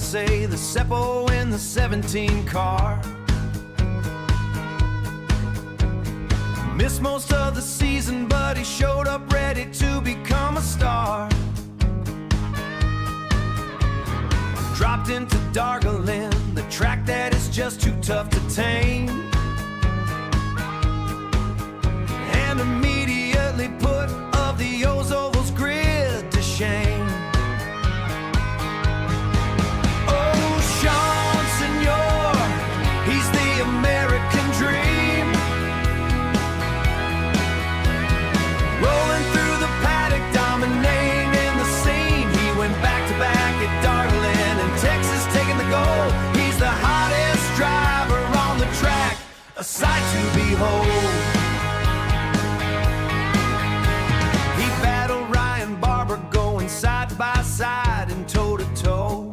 say the Seppo in the 17 car. Missed most of the season, but he showed up ready to become a star. Dropped into Dargalin, the track that is just too tough to tame, and immediately put of the OzOvals grid to shame. Oh, Sean Senor, he's the American dream. Rolling through the paddock, dominating the scene. He went back to back at Dargalin and Texas, taking the goal. He's the hottest driver on the track, a sight to behold. He battled Ryan Barber, going side by side and toe to toe,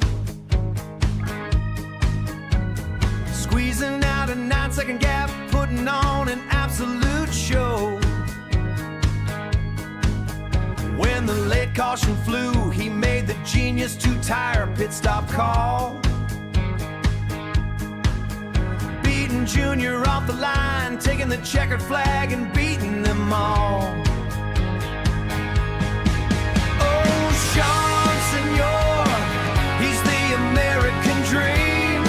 squeezing out a 9-second gap, putting on an absolute show. When the late caution flew, he made the genius two-tire pit stop call, beating Junior off the line, taking the checkered flag and beating them all. Oh, Sean Senor, he's the American dream.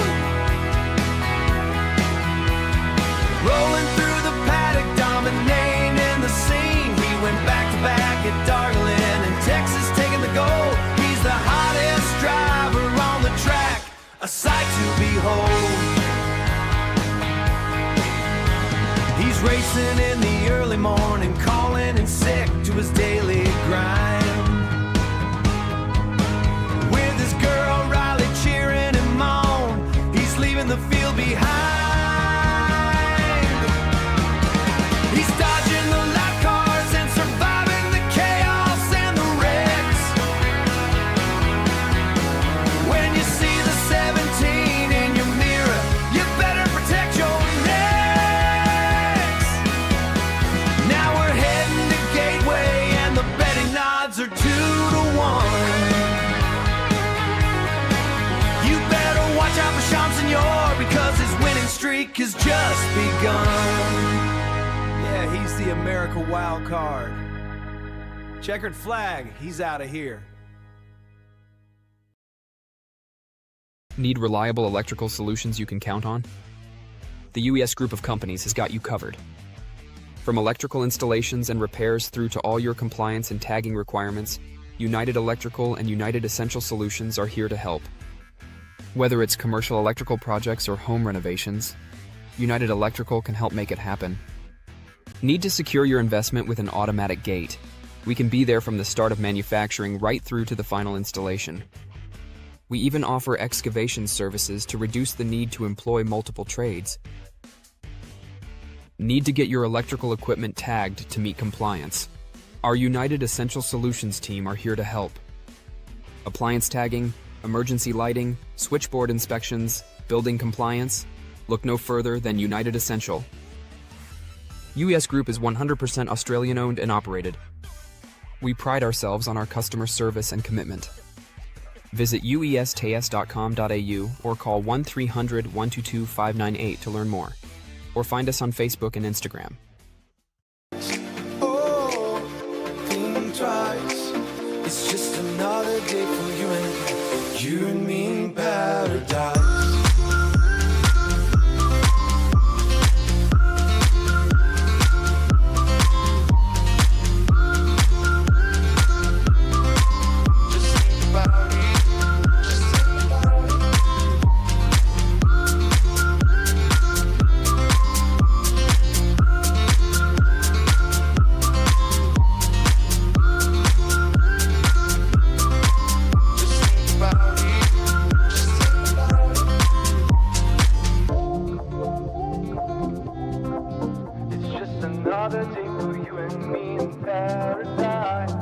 Rolling through the paddock, dominating the scene. He went back to back at Dargalin and Texas, taking the goal. He's the hottest driver on the track, a sight to behold. He's racing in the early morning, calling in sick to his daily grind, with his girl Riley cheering him on. He's leaving the field behind. He's dodging the lap cars and surviving the chaos and the wrecks. When you see the 17 in your mirror, you better protect your necks. Now we're heading to Gateway and the betting odds are 2-1. You better watch out for Sean Senor, because his winning streak has just begun. Yeah, he's the America wild card. Checkered flag, he's out of here. Need reliable electrical solutions you can count on? The UES group of companies has got you covered. From electrical installations and repairs through to all your compliance and tagging requirements, United Electrical and United Essential Solutions are here to help. Whether it's commercial electrical projects or home renovations, United Electrical can help make it happen. Need to secure your investment with an automatic gate? We can be there from the start of manufacturing right through to the final installation. We even offer excavation services to reduce the need to employ multiple trades. Need to get your electrical equipment tagged to meet compliance? Our United Essential Solutions team are here to help. Appliance tagging, emergency lighting, switchboard inspections, building compliance? Look no further than United Essential. UES Group is 100% Australian-owned and operated. We pride ourselves on our customer service and commitment. Visit uestas.com.au or call 1-300-122-598 to learn more. Or find us on Facebook and Instagram. Oh, think twice. It's just another day for you and me in paradise. Another day for you and me in paradise.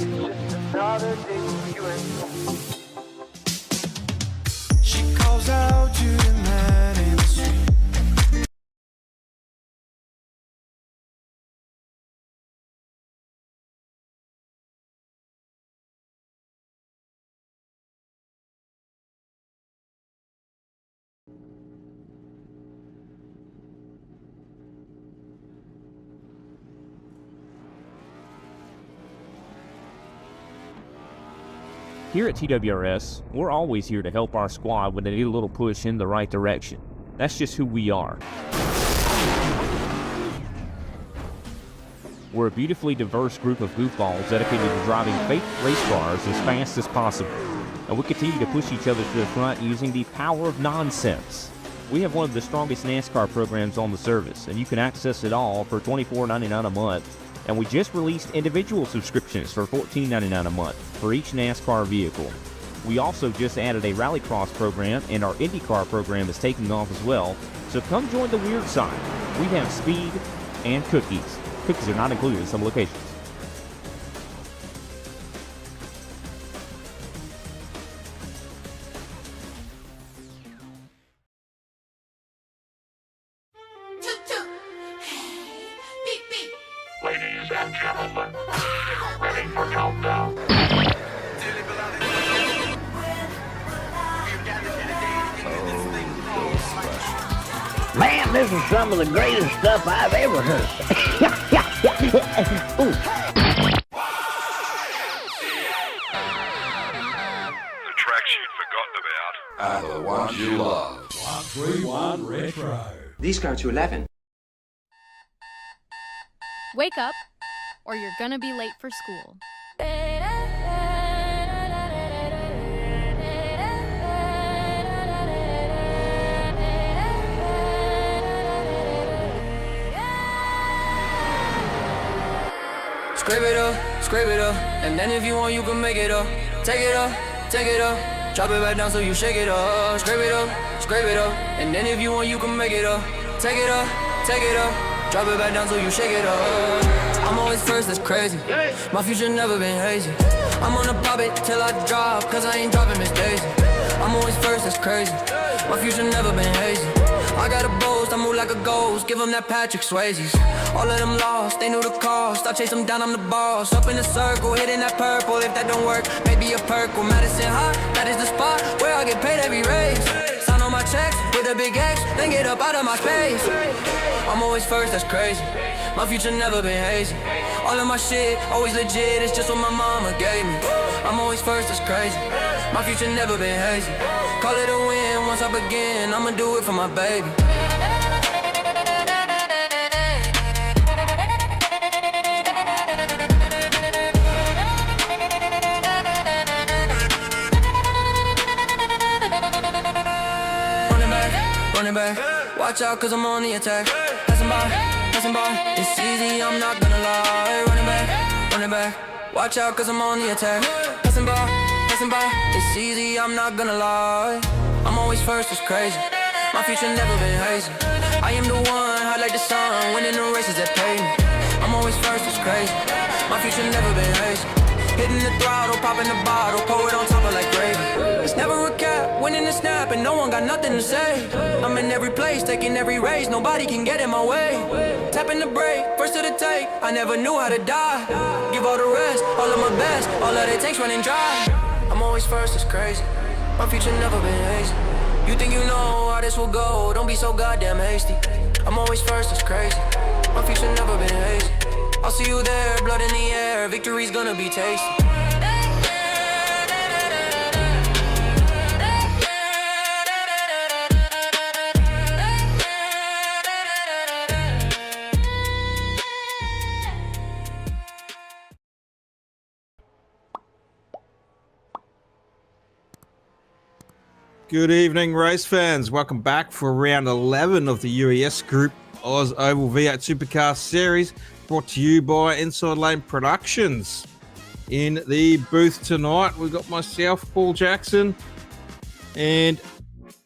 Just another day for you and me. She calls out to the man in the street. Here at TWRS, we're always here to help our squad when they need a little push in the right direction. That's just who we are. We're a beautifully diverse group of goofballs dedicated to driving fake race cars as fast as possible. And we continue to push each other to the front using the power of nonsense. We have one of the strongest NASCAR programs on the service, and you can access it all for $24.99 a month. And we just released individual subscriptions for $14.99 a month for each NASCAR vehicle. We also just added a rallycross program, and our IndyCar program is taking off as well. So come join the weird side. We have speed and cookies. Cookies are not included in some locations. Ladies and gentlemen, ready for countdown. Man, this is some of the greatest stuff I've ever heard. Ooh. The tracks you'd forgotten about are the ones you love. 131 Retro. These go to 11. Wake up, or you're gonna be late for school. Scrape it up, and then if you want, you can make it up. Take it up, drop it back down so you shake it up. Scrape it up, and then if you want, you can make it up. Take it up, drop it back down so you shake it up. I'm always first, that's crazy. My future never been hazy. I'm gonna pop it till I drop, cause I ain't dropping Miss Daisy. I'm always first, that's crazy. My future never been hazy. I got a boast, I move like a ghost. Give them that Patrick Swayze's. All of them lost, they knew the cost. I chase them down, I'm the boss. Up in the circle, hitting that purple. If that don't work, maybe a purple. Madison High, that is the spot where I get paid every raise. Sign on my checks with a big X, then get up out of my space. I'm always first, that's crazy. My future never been hazy. All of my shit, always legit, it's just what my mama gave me. I'm always first, that's crazy. My future never been hazy. Call it a win, once I begin, I'ma do it for my baby. Running back, watch out cause I'm on the attack. Passing by, it's easy, I'm not gonna lie. Running back, watch out cause I'm on the attack. Passing by, it's easy, I'm not gonna lie. I'm always first, it's crazy. My future never been hazy. I am the one, hot like the sun, winning the races that pay me. I'm always first, it's crazy. My future never been hazy. Hitting the throttle, popping the bottle, pour it on top of like gravy. It's never a cap, winning the snap, and no one got nothing to say. I'm in every place, taking every race, nobody can get in my way. Tapping the brake, first to the take, I never knew how to die. Give all the rest, all of my best, all of it takes running dry. I'm always first, it's crazy. My future never been hazy. You think you know how this will go, don't be so goddamn hasty. I'm always first, it's crazy. My future never been hazy. I'll see you there, blood in the air, victory's gonna be tasty. Good evening, race fans. Welcome back for round 11 of the UES Group OzOvals V8 Supercar Series, brought to you by Inside Lane Productions. In the booth tonight, we've got myself, Paul Jackson, and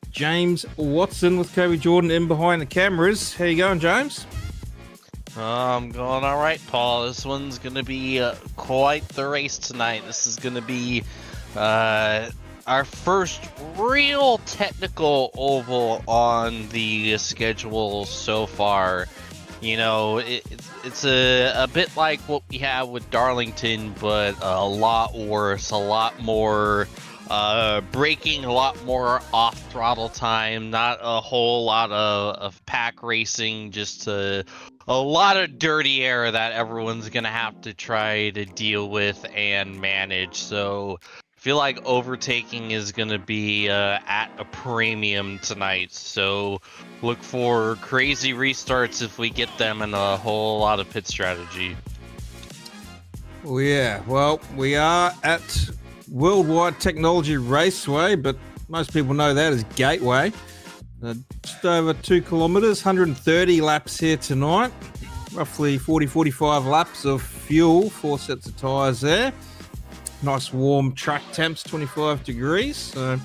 James Watson with Kobe Jordan in behind the cameras. How you going, James? I'm going all right, Paul. This one's going to be quite the race tonight. This is going to be our first real technical oval on the schedule so far. You know, it's a bit like what we have with Darlington, but a lot worse, a lot more braking, a lot more off-throttle time, not a whole lot of pack racing, just a lot of dirty air that everyone's going to have to try to deal with and manage. So feel like overtaking is going to be at a premium tonight. So look for crazy restarts if we get them, and a whole lot of pit strategy. Oh, yeah. Well, we are at Worldwide Technology Raceway, but most people know that as Gateway. Just over 2 kilometres, 130 laps here tonight. Roughly 40-45 laps of fuel, 4 sets of tyres there. Nice warm track temps, 25 degrees. So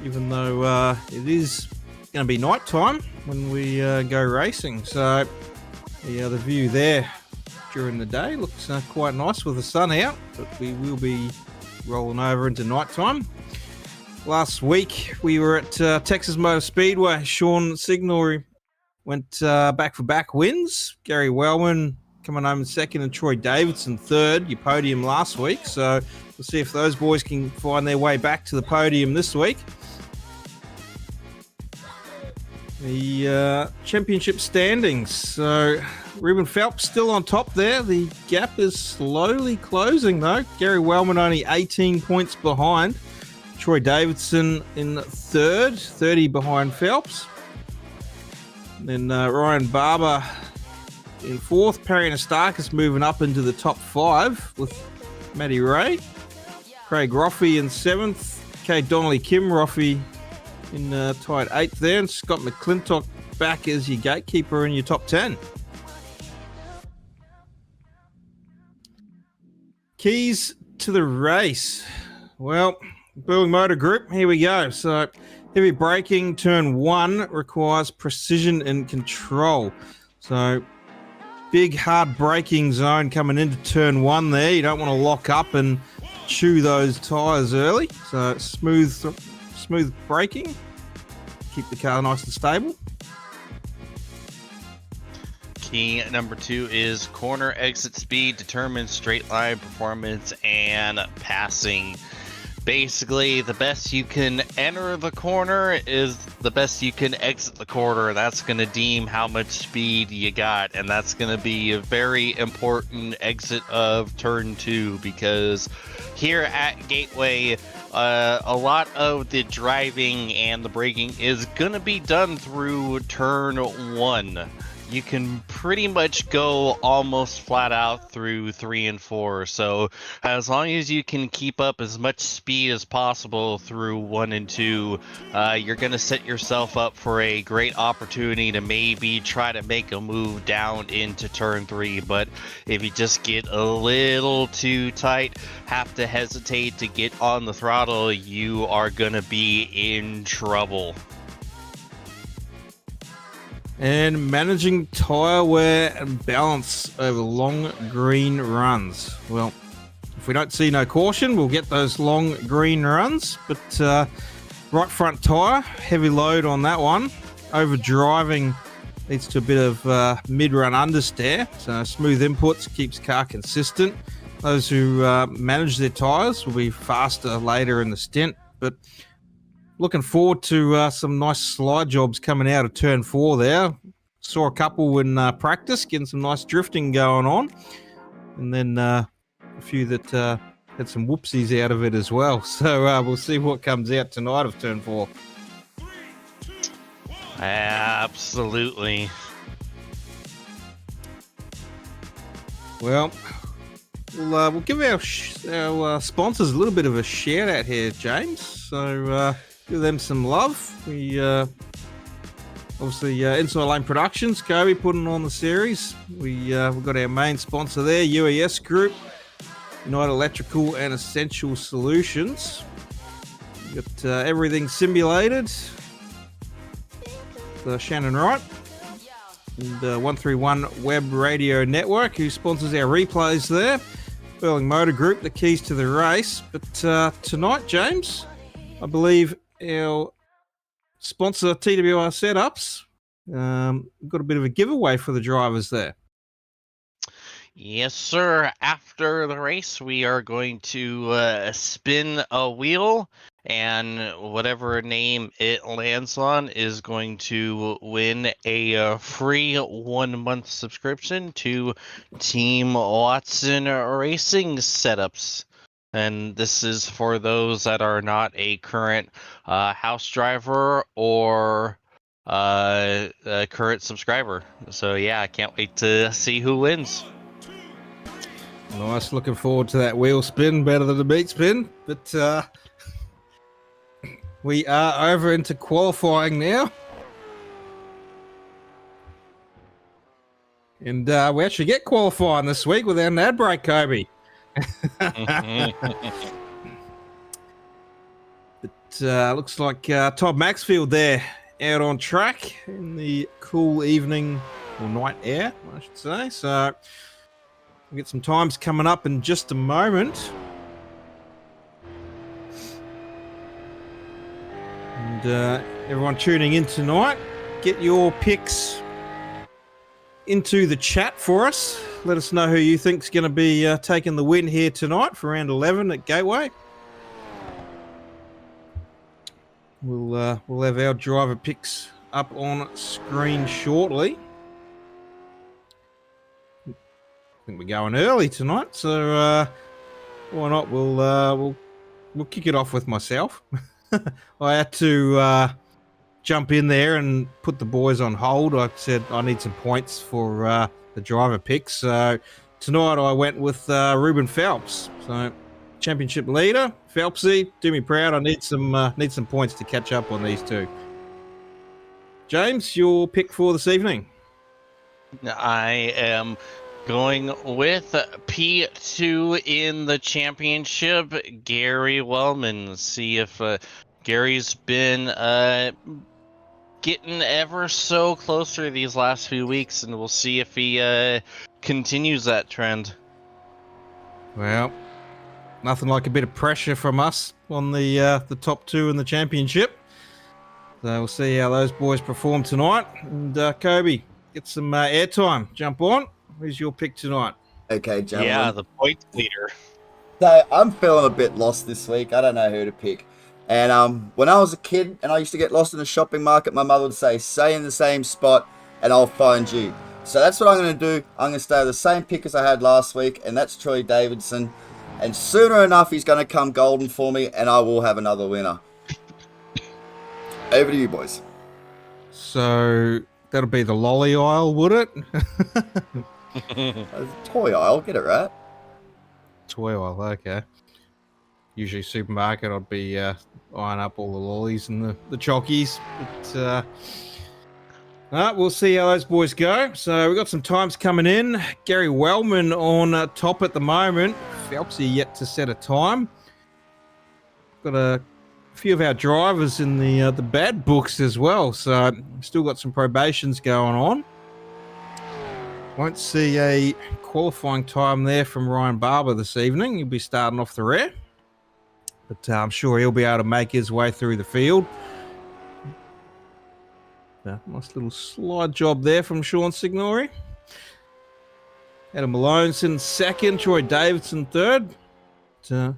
even though it is going to be night time when we go racing, so the view there during the day looks quite nice with the sun out, but we will be rolling over into night time. Last week we were at Texas Motor Speedway. Sean Signori went back-for-back wins. Gary Wellman coming home in second and Troy Davidson third. Your podium last week, so we'll see if those boys can find their way back to the podium this week. The championship standings. So Ruben Phelps still on top there. The gap is slowly closing though. Gary Wellman only 18 points behind. Troy Davidson in third, 30 behind Phelps. And then Ryan Barber in fourth. Perry Anastakis moving up into the top 5 with Matty Ray. Craig Roffey in 7th. Kate Donnelly, Kim Roffey in tied 8th there. And Scott McClintock back as your gatekeeper in your top 10. Keys to the race. Well, Burling Motor Group, here we go. So heavy braking, turn 1 requires precision and control. So big hard braking zone coming into turn 1 there. You don't want to lock up and chew those tyres early. So smooth braking. Keep the car nice and stable. Key number 2 is corner exit speed determines straight line performance and passing. Basically, the best you can enter the corner is the best you can exit the corner. That's going to deem how much speed you got, and that's going to be a very important exit of turn 2, because here at Gateway, a lot of the driving and the braking is going to be done through turn 1. You can pretty much go almost flat out through 3 and 4. So as long as you can keep up as much speed as possible through 1 and 2, you're going to set yourself up for a great opportunity to maybe try to make a move down into turn 3. But if you just get a little too tight, have to hesitate to get on the throttle, you are going to be in trouble. And managing tyre wear and balance over long green runs. Well, if we don't see no caution, we'll get those long green runs. But right front tyre, heavy load on that one. Over driving leads to a bit of mid-run understeer. So smooth inputs keeps car consistent. Those who manage their tyres will be faster later in the stint. But looking forward to some nice slide jobs coming out of turn 4 there. Saw a couple in practice, getting some nice drifting going on. And then a few that had some whoopsies out of it as well. So we'll see what comes out tonight of turn 4. Absolutely. Well, we'll give our sponsors a little bit of a shout out here, James. So give them some love. We obviously Inside Lane Productions, Kobe putting on the series. We've got our main sponsor there, UES Group, United Electrical and Essential Solutions. We've got everything simulated. Shannon Wright and 131 Web Radio Network, who sponsors our replays there. Burling Motor Group, the keys to the race. But tonight, James, I believe our sponsor TWRS Setups got a bit of a giveaway for the drivers there. Yes, sir. After the race, we are going to spin a wheel, and whatever name it lands on is going to win a free 1-month subscription to Team Watson Racing Setups. And this is for those that are not a current house driver or a current subscriber. So yeah, I can't wait to see who wins. Nice, looking forward to that wheel spin, better than the beat spin. But we are over into qualifying now. And we actually get qualifying this week without an ad break, Kobe. But looks like Todd Maxfield there out on track in the cool evening or night air, I should say. So we'll get some times coming up in just a moment. And everyone tuning in tonight, get your picks into the chat for us. Let us know who you think's going to be taking the win here tonight for round 11 at Gateway. We'll have our driver picks up on screen shortly. I think we're going early tonight, so why not? We'll kick it off with myself. I had to jump in there and put the boys on hold. I said I need some points for the driver picks. So tonight I went with Ruben Phelps. So championship leader, Phelpsy, do me proud. I need some points to catch up on these two. James, your pick for this evening? I am going with P2 in the championship, Gary Wellman. See if Gary's been getting ever so closer these last few weeks, and we'll see if he continues that trend. Well, nothing like a bit of pressure from us on the top two in the championship. So we'll see how those boys perform tonight. And Kobe, get some airtime. Jump on. Who's your pick tonight? Okay, gentlemen. Yeah, the points leader. So I'm feeling a bit lost this week. I don't know who to pick. And when I was a kid and I used to get lost in the shopping market, my mother would say, stay in the same spot and I'll find you. So that's what I'm going to do. I'm going to stay with the same pick as I had last week, and that's Troy Davidson. And sooner enough, he's going to come golden for me, and I will have another winner. Over to you, boys. So that'll be the lolly aisle, would it? Toy aisle, get it right. Toy aisle, okay. Usually supermarket, I'd be eyeing up all the lollies and the chockies. But we'll see how those boys go. So we've got some times coming in. Gary Wellman on top at the moment. Phelpsy yet to set a time. Got a few of our drivers in the bad books as well. So still got some probations going on. Won't see a qualifying time there from Ryan Barber this evening. He'll be starting off the rear. But I'm sure he'll be able to make his way through the field. Nice little slide job there from Sean Signori. Adam Malone's in second. Troy Davidson third. Got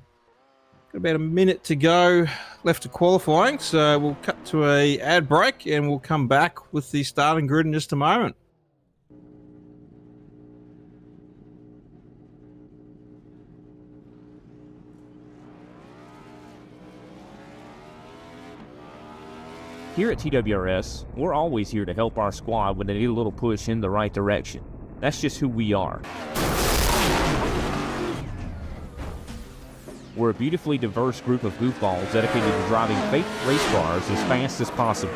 about a minute to go left to qualifying. So we'll cut to a ad break and we'll come back with the starting grid in just a moment. Here at TWRS, we're always here to help our squad when they need a little push in the right direction. That's just who we are. We're a beautifully diverse group of goofballs dedicated to driving fake race cars as fast as possible.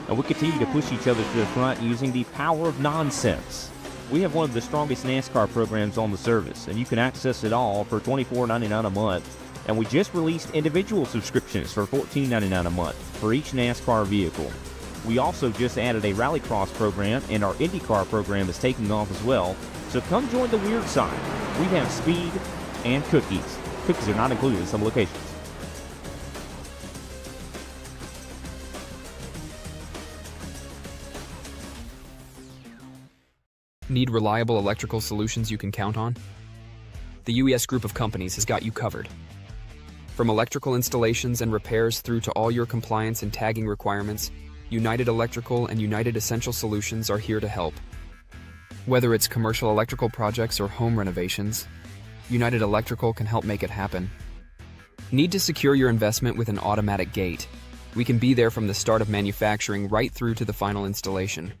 And we continue to push each other to the front using the power of nonsense. We have one of the strongest NASCAR programs on the service, and you can access it all for $24.99 a month. And we just released individual subscriptions for $14.99 a month for each NASCAR vehicle. We also just added a Rallycross program, and our IndyCar program is taking off as well. So come join the weird side. We have speed and cookies. Cookies are not included in some locations. Need reliable electrical solutions you can count on? The UES group of companies has got you covered. From electrical installations and repairs through to all your compliance and tagging requirements, United Electrical and United Essential Solutions are here to help. Whether it's commercial electrical projects or home renovations, United Electrical can help make it happen. Need to secure your investment with an automatic gate? We can be there from the start of manufacturing right through to the final installation.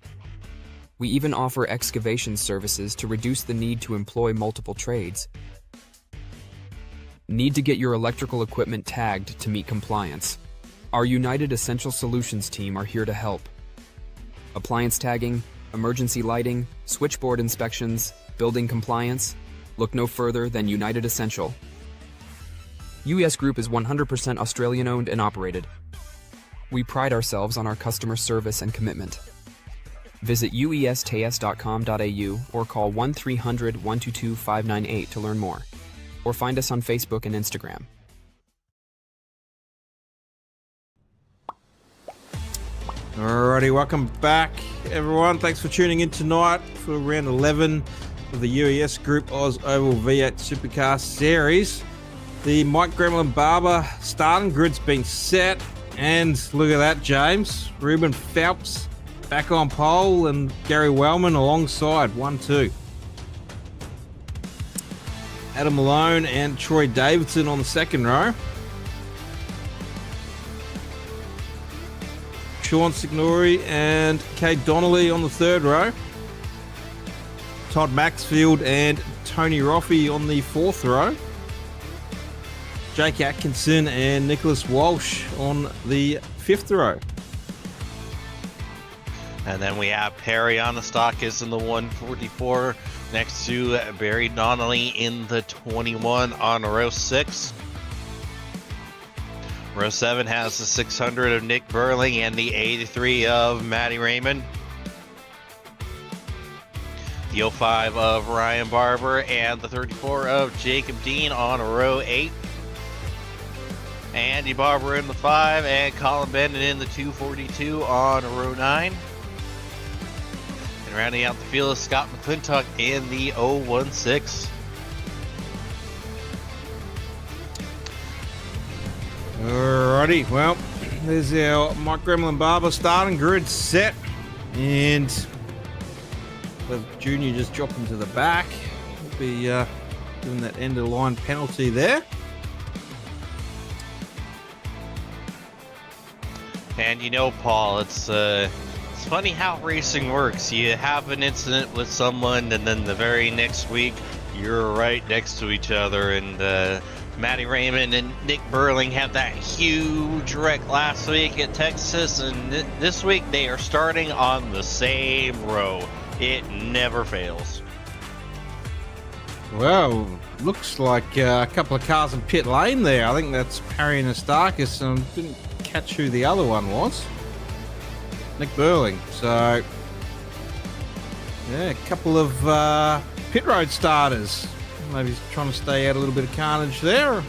We even offer excavation services to reduce the need to employ multiple trades. Need to get your electrical equipment tagged to meet compliance? Our United Essential Solutions team are here to help. Appliance tagging, emergency lighting, switchboard inspections, building compliance. Look no further than United Essential. UES Group is 100% Australian owned and operated. We pride ourselves on our customer service and commitment. Visit uestas.com.au or call 1300 122 598 to learn more. Or find us on Facebook and Instagram. Alrighty, welcome back, everyone. Thanks for tuning in tonight for round 11 of the UES Group OzOvals V8 Supercar Series. The Mike Gremlin Barber starting grid's been set, and look at that, James. Ruben Phelps back on pole, and Gary Wellman alongside 1-2. Adam Malone and Troy Davidson on the second row. Sean Signori and Kate Donnelly on the third row. Todd Maxfield and Tony Roffey on the fourth row. Jake Atkinson and Nicholas Walsh on the fifth row. And then we have Perry on the Stockist in the 144 next to Barry Donnelly in the 21 on row 6. Row 7 has the 600 of Nick Burling and the 83 of Matty Raymond. The 05 of Ryan Barber and the 34 of Jacob Dean on row 8. Andy Barber in the 5 and Colin Bennett in the 242 on row 9. And rounding out the field is Scott McClintock in the 016. Alrighty, well, there's our Mike Gremlin Barber starting grid set, and the junior just dropped into the back. We'll be doing that end of line penalty there. And you know, Paul, it's funny how racing works. You have an incident with someone, and then the very next week, you're right next to each other. And Matty Raymond and Nick Burling had that huge wreck last week at Texas, and this week they are starting on the same row. It never fails. Well, looks like a couple of cars in pit lane there. I think that's Perry and Astakis, and didn't catch who the other one was. Nick Burling. So, yeah, a couple of pit road starters. Maybe he's trying to stay out a little bit of carnage there.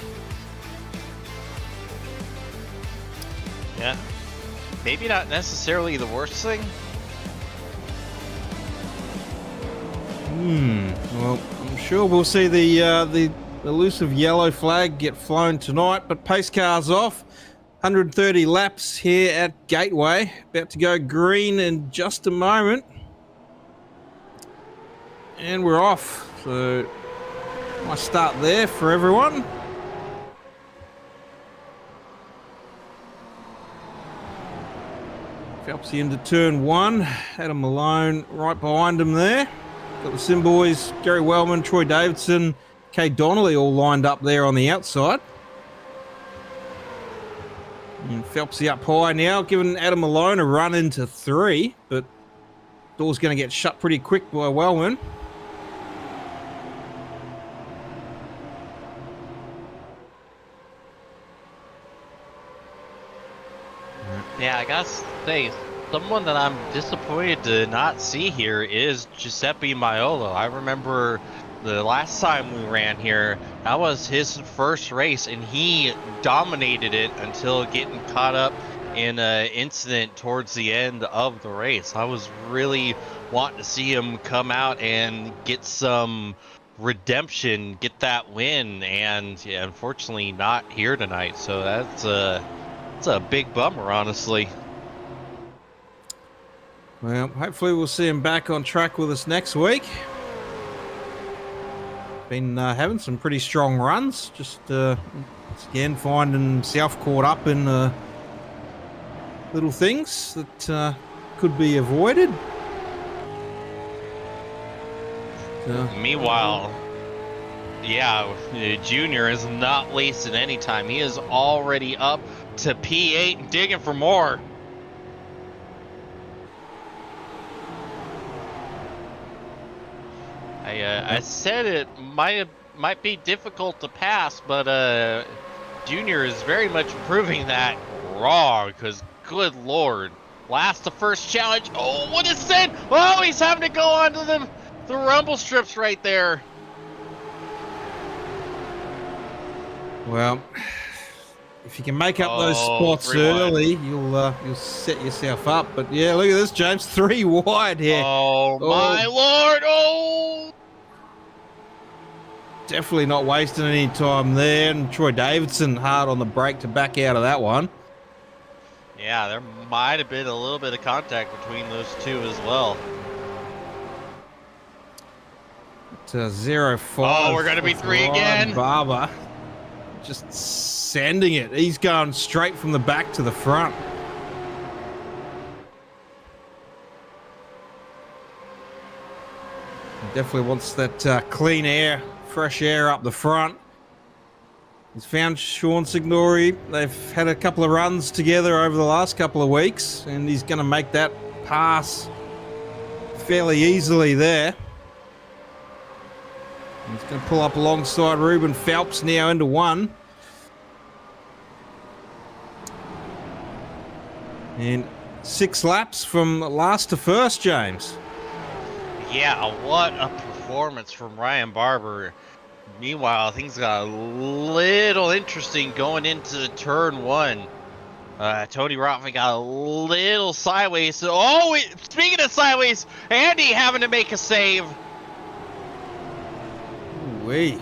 Yeah. Maybe not necessarily the worst thing. Well, I'm sure we'll see the elusive yellow flag get flown tonight, but pace car's off. 130 laps here at Gateway. About to go green in just a moment. And we're off. So, nice start there for everyone. Phelpsy into turn 1. Adam Malone right behind him there. Got the Sim boys, Gary Wellman, Troy Davidson, Kay Donnelly all lined up there on the outside. And Phelpsy up high now, giving Adam Malone a run into 3, but door's going to get shut pretty quick by Wellman. Yeah, I gotta say, someone that I'm disappointed to not see here is Giuseppe Maiolo. I remember the last time we ran here, that was his first race, and he dominated it until getting caught up in an incident towards the end of the race. I was really wanting to see him come out and get some redemption, get that win, and yeah, unfortunately not here tonight. So that's a big bummer, honestly. Well, hopefully we'll see him back on track with us next week. been having some pretty strong runs. Just once again finding himself caught up in little things that could be avoided. Meanwhile, yeah, Junior is not wasting any time. He is already up to P8 and digging for more. I said it might be difficult to pass, but Junior is very much proving that wrong. Because good lord, last the first challenge. Oh, what is it? Oh, he's having to go onto the rumble strips right there. Well, if you can make up those spots early, you'll set yourself up. But yeah, look at this, James, 3 wide here. Oh my lord! Oh. Definitely not wasting any time there. And Troy Davidson hard on the brake to back out of that one. Yeah, there might have been a little bit of contact between those two as well. 0-5. Oh, we're going to be 3 again. Barber just sending it. He's going straight from the back to the front. He definitely wants that clean air. Fresh air up the front. He's found Sean Signori. They've had a couple of runs together over the last couple of weeks, and he's going to make that pass fairly easily there. He's going to pull up alongside Ruben Phelps now into 1. And 6 laps from last to first, James. Yeah, what a performance from Ryan Barber. Meanwhile, things got a little interesting going into turn 1. Tony Rothman got a little sideways. Oh, speaking of sideways, Andy having to make a save. Ooh-wee.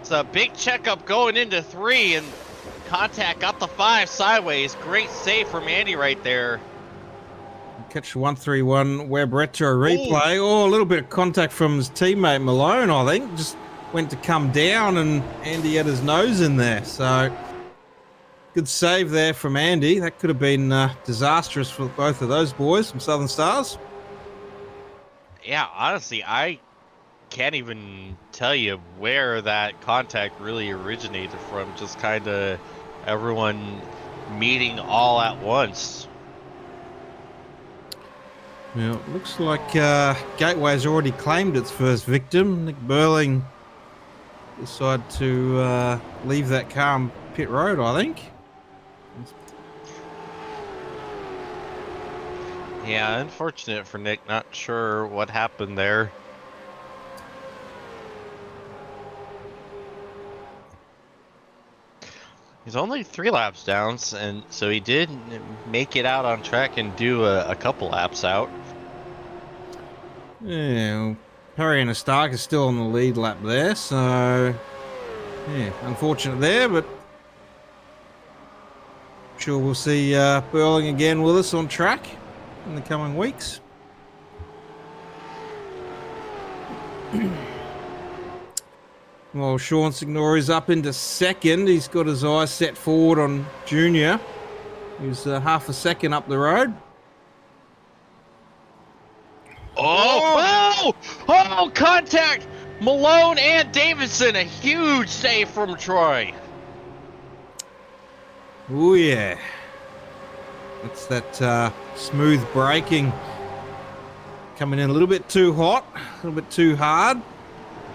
It's a big checkup going into 3, and contact got the 5 sideways. Great save from Andy right there. Catch 131 Web Retro replay. Oh, a little bit of contact from his teammate Malone, I think. Just went to come down and Andy had his nose in there. So good save there from Andy. That could have been disastrous for both of those boys from Southern Stars. Yeah, honestly, I can't even tell you where that contact really originated from. Just kind of everyone meeting all at once. Well, it looks like Gateway's already claimed its first victim. Nick Burling decided to leave that car on pit road, I think. Yeah, unfortunate for Nick. Not sure what happened there. He's only 3 laps down, and so he did make it out on track and do a couple laps out. Yeah, well, Perry and Stark is still on the lead lap there, so yeah, unfortunate there, but I'm sure we'll see Burling again with us on track in the coming weeks. Well, Sean Signori's up into 2nd. He's got his eyes set forward on Junior. He's half a second up the road. Oh, contact! Malone and Davidson, a huge save from Troy. Oh, yeah. That's that smooth braking. Coming in a little bit too hot, a little bit too hard.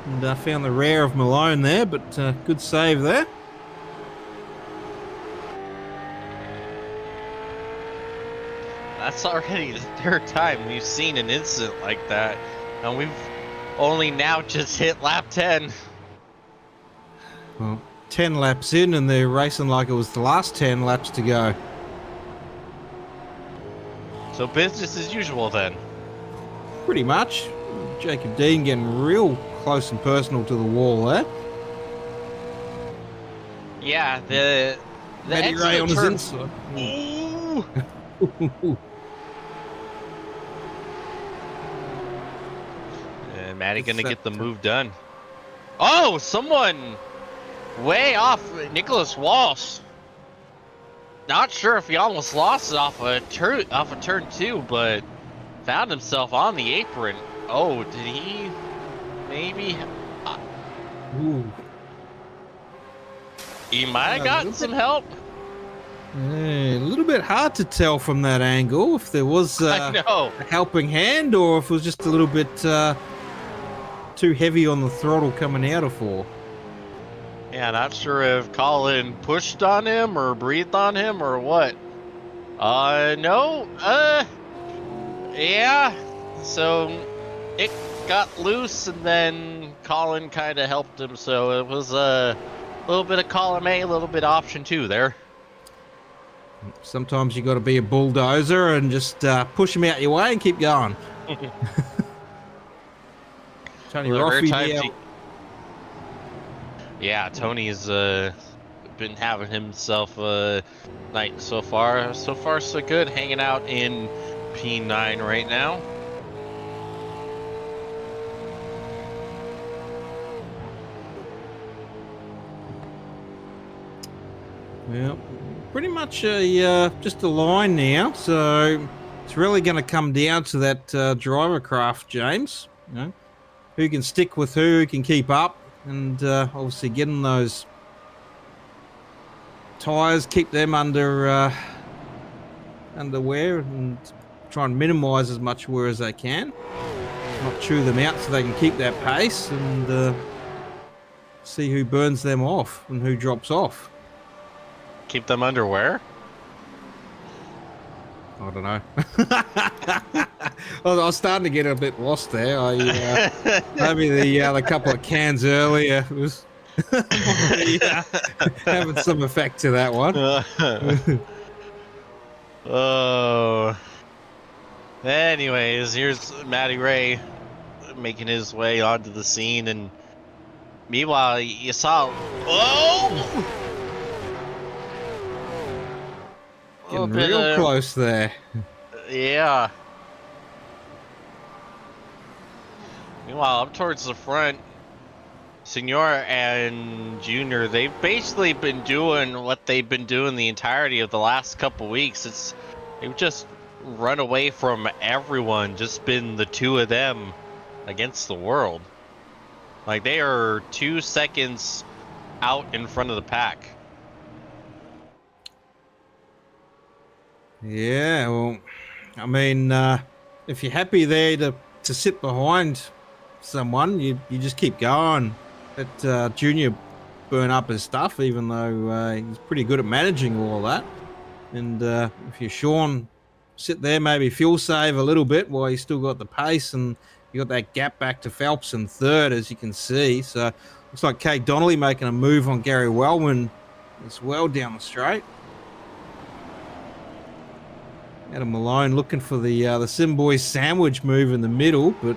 And I found the rear of Malone there, but good save there. That's already the 3rd time we've seen an incident like that. And we've only now just hit lap 10. Well, 10 laps in, and they're racing like it was the last 10 laps to go. So business as usual then. Pretty much. Jacob Dean getting real close and personal to the wall there. Yeah, the Matty Ray on his inside. Ooh. Matty gonna get the move done. Oh, someone way off Nicholas Walsh. Not sure if he almost lost it off a turn 2, but found himself on the apron. Oh, did he? Maybe. Ooh. He might have gotten some help. Yeah, a little bit hard to tell from that angle if there was I know. a helping hand or if it was just a little bit too heavy on the throttle coming out of 4. Yeah, not sure if Colin pushed on him or breathed on him or what. No. Yeah. So Nick got loose and then Colin kind of helped him. So it was a little bit of column A, a little bit of option 2 there. Sometimes you got to be a bulldozer and just push him out your way and keep going. Tony Roffey here. Yeah, Tony's been having himself a night so far. So far, so good. Hanging out in P9 right now. Well, pretty much just a line now. So it's really going to come down to that driver craft, James. You know, who can stick with who can keep up, and obviously getting those tyres, keep them under wear, and try and minimise as much wear as they can. Not chew them out so they can keep that pace, and see who burns them off and who drops off. Keep them under where? I don't know. I was starting to get a bit lost there. Maybe the couple of cans earlier was having some effect to that one. Oh. Anyways, here's Matty Ray making his way onto the scene, and meanwhile, you saw. Oh! Getting real close there. Yeah. Meanwhile, up towards the front, Senor and Junior, they've basically been doing what they've been doing the entirety of the last couple weeks. They've just run away from everyone, just been the two of them against the world. Like, they are 2 seconds out in front of the pack. Yeah, well, I mean, if you're happy there to sit behind someone, you just keep going. Let Junior burn up his stuff, even though he's pretty good at managing all that. And if you're Sean, sit there, maybe fuel save a little bit while you still got the pace, and you got that gap back to Phelps in third, as you can see. So looks like Kate Donnelly making a move on Gary Wellman as well down the straight. Adam Malone looking for the Simboy sandwich move in the middle, but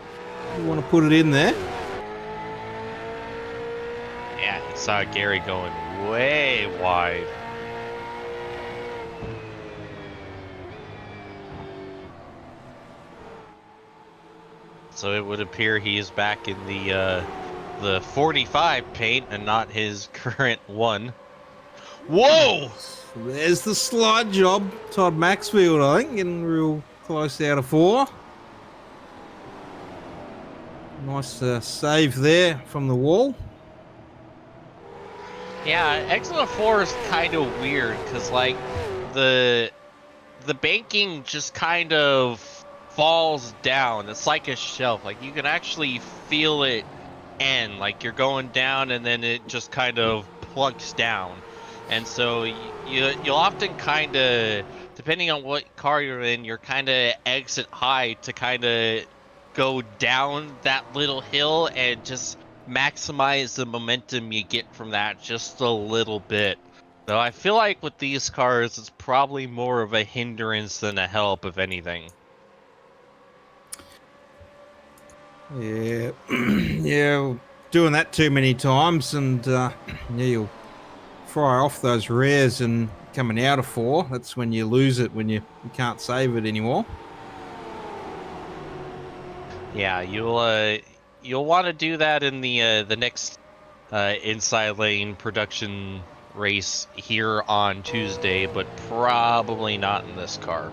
you want to put it in there. Yeah, you saw Gary going way wide. So it would appear he is back in the 45 paint and not his current one. Whoa! There's the slide job. Todd Maxfield, I think, getting real close out of 4. Nice save there from the wall. Yeah, exit of 4 is kind of weird because, like, the banking just kind of falls down. It's like a shelf. Like, you can actually feel it end. Like, you're going down and then it just kind of plunks down. And so you'll often kind of, depending on what car you're in, you're kind of exit high to kind of go down that little hill and just maximize the momentum you get from that just a little bit. So I feel like with these cars, it's probably more of a hindrance than a help, if anything. Yeah, yeah, doing that too many times, and yeah, you'll fry off those rears and coming out of 4. That's when you lose it, when you can't save it anymore. Yeah, you'll want to do that in the next inside lane production race here on Tuesday, but probably not in this car.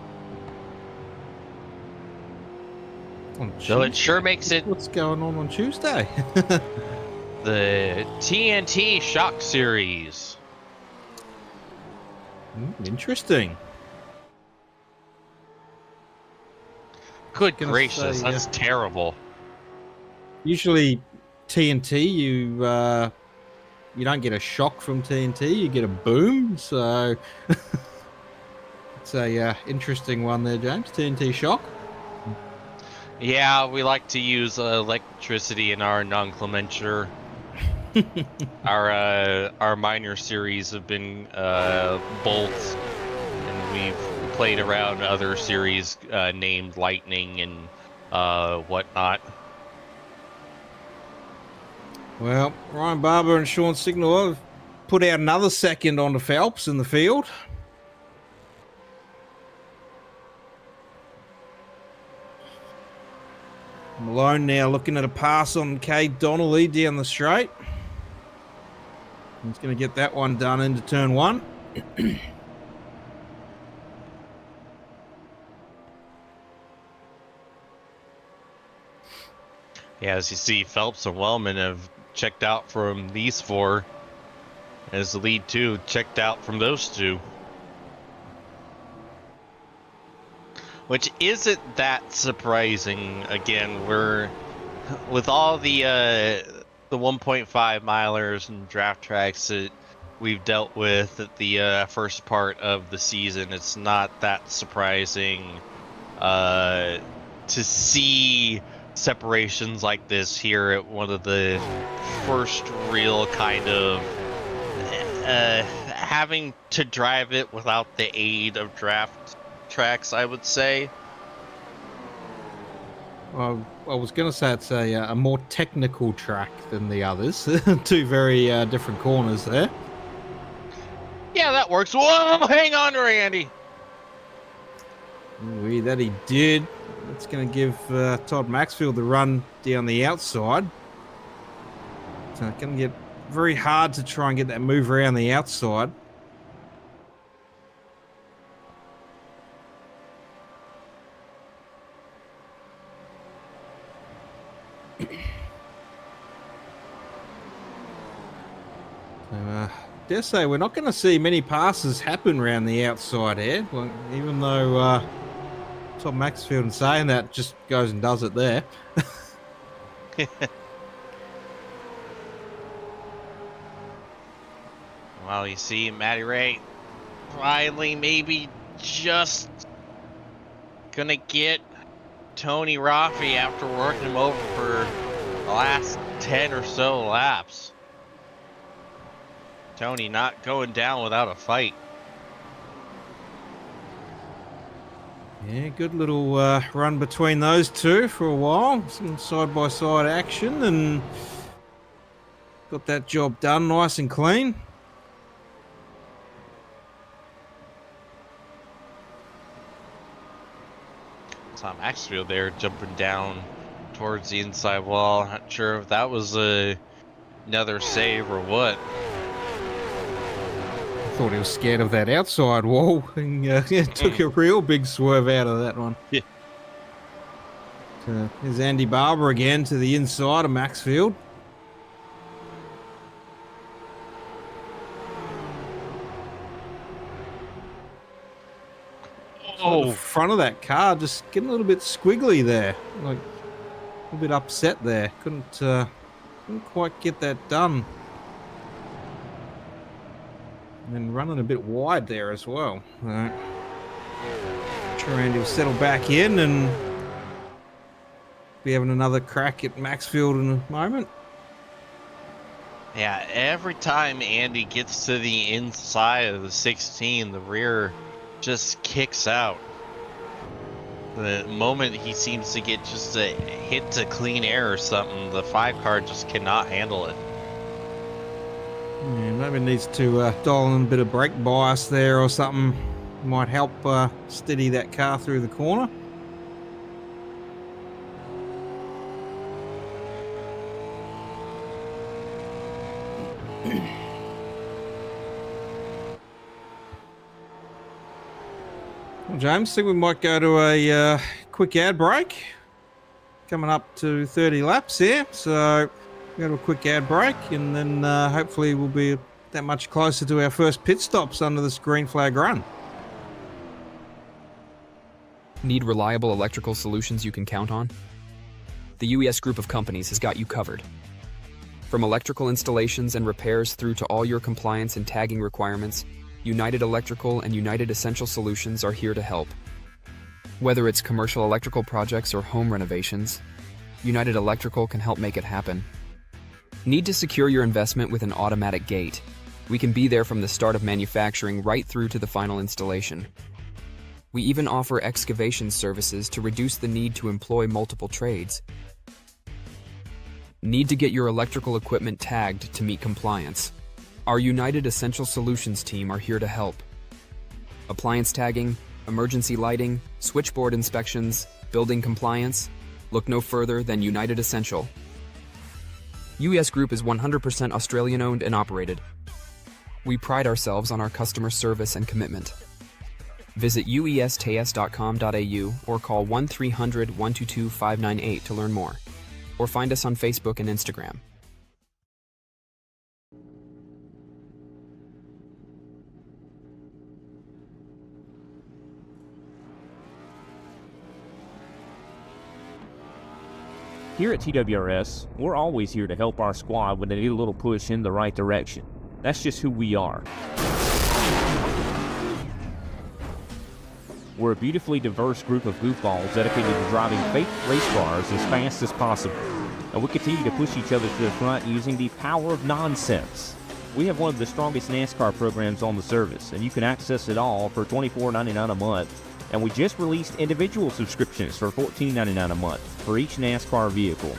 So it sure makes it. What's going on Tuesday? The TNT Shock Series. Interesting. Good gracious, that's terrible. Usually TNT, you don't get a shock from TNT, you get a boom. So it's a interesting one there, James. TNT shock. Yeah, we like to use electricity in our non-clementure. Our minor series have been bolts, and we've played around other series named Lightning and whatnot. Well, Ryan Barber and Sean Signal have put out another second on the Phelps in the field. Malone now looking at a pass on Cade Donnelly down the straight. He's going to get that one done into turn one. Yeah, as you see, Phelps and Wellman have checked out from these four, as the lead two checked out from those two. Which isn't that surprising. Again, we're with all the 1.5 milers and draft tracks that we've dealt with at the first part of the season. It's not that surprising to see separations like this here at one of the first real kind of having to drive it without the aid of draft tracks, I would say. I was going to say it's a more technical track than the others. Two very different corners there. Yeah, that works. Whoa, hang on, Randy. Ooh, that he did. It's going to give Todd Maxfield the run down the outside. So it's going to get very hard to try and get that move around the outside. Dare say we're not going to see many passes happen around the outside here. Well, even though Todd Maxfield and saying that just goes and does it there. Well, you see, Matty Ray finally maybe just gonna get Tony Raffi after working him over for the last 10 or so laps. Tony not going down without a fight. Yeah, good little run between those two for a while. Some side-by-side action and got that job done nice and clean. Tom Maxfield there jumping down towards the inside wall. Not sure if that was another save or what. Thought he was scared of that outside wall and took a real big swerve out of that one. Yeah. Here's Andy Barber again to the inside of Maxfield. Oh, The front of that car just getting a little bit squiggly there, like a little bit upset there. Couldn't quite get that done. And running a bit wide there as well. Trying to settle back in and be having another crack at Maxfield in a moment. yeah, every time Andy gets to the inside of the 16, the rear just kicks out. The moment he seems to get just a hit to clean air or something, the 5 car just cannot handle it. Yeah, maybe needs to dial in a bit of brake bias there or something. Might help steady that car through the corner. Well, James, I think we might go to a quick ad break. Coming up to 30 laps here, so we'll go to a quick ad break, and then hopefully we'll be that much closer to our first pit stops under this green flag run. Need reliable electrical solutions you can count on? The UES group of companies has got you covered. From electrical installations and repairs through to all your compliance and tagging requirements, United Electrical and United Essential Solutions are here to help. Whether it's commercial electrical projects or home renovations, United Electrical can help make it happen. Need to secure your investment with an automatic gate? We can be there from the start of manufacturing right through to the final installation. We even offer excavation services to reduce the need to employ multiple trades. Need to get your electrical equipment tagged to meet compliance? Our United Essential Solutions team are here to help. Appliance tagging, emergency lighting, switchboard inspections, building compliance? Look no further than United Essential. UES Group is 100% Australian owned and operated. We pride ourselves on our customer service and commitment. Visit uests.com.au or call 1300 122 598 to learn more. Or find us on Facebook and Instagram. Here at TWRS, we're always here to help our squad when they need a little push in the right direction. That's just who we are. We're a beautifully diverse group of goofballs dedicated to driving fake race cars as fast as possible. And we continue to push each other to the front using the power of nonsense. We have one of the strongest NASCAR programs on the service, and you can access it all for $24.99 a month. And we just released individual subscriptions for $14.99 a month for each NASCAR vehicle.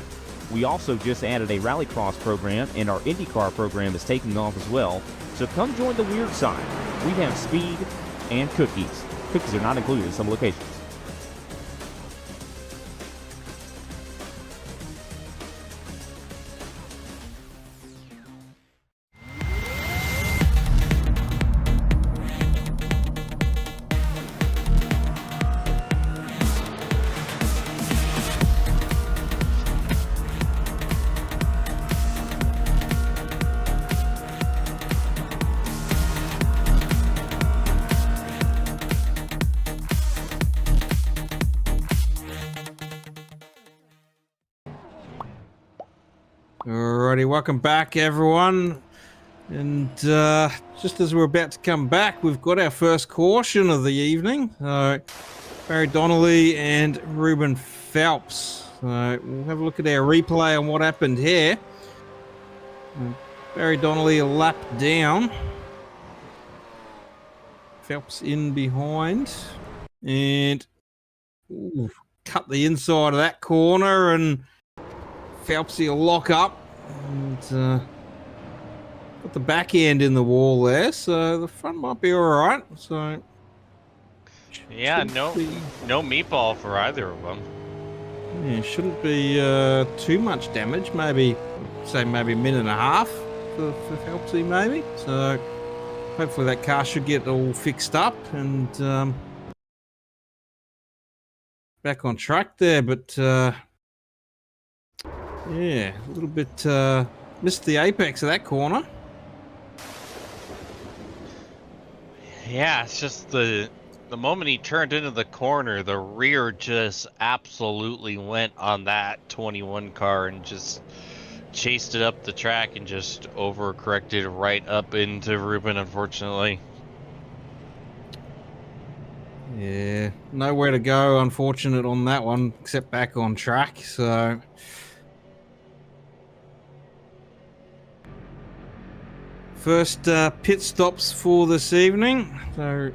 We also just added a rallycross program, and our IndyCar program is taking off as well. So come join the weird side. We have speed and cookies. Cookies are not included in some locations. Alrighty, welcome back everyone. And just as we're about to come back, we've got our first caution of the evening. Barry Donnelly and Ruben Phelps. We'll have a look at our replay on what happened here. Barry Donnelly a lap down. Phelps in behind. And cut the inside of that corner, and Phelps will lock up. And got the back end in the wall there, so the front might be alright. So yeah, no meatball for either of them. Yeah, shouldn't be too much damage. Maybe a minute and a half for Phelpsy, maybe. So hopefully that car should get all fixed up and back on track there. But yeah, a little bit missed the apex of that corner. Yeah, it's just the moment he turned into the corner, the rear just absolutely went on that 21 car and just chased it up the track and just overcorrected right up into Ruben, unfortunately. Yeah, nowhere to go, unfortunate on that one, except back on track. So first pit stops for this evening. So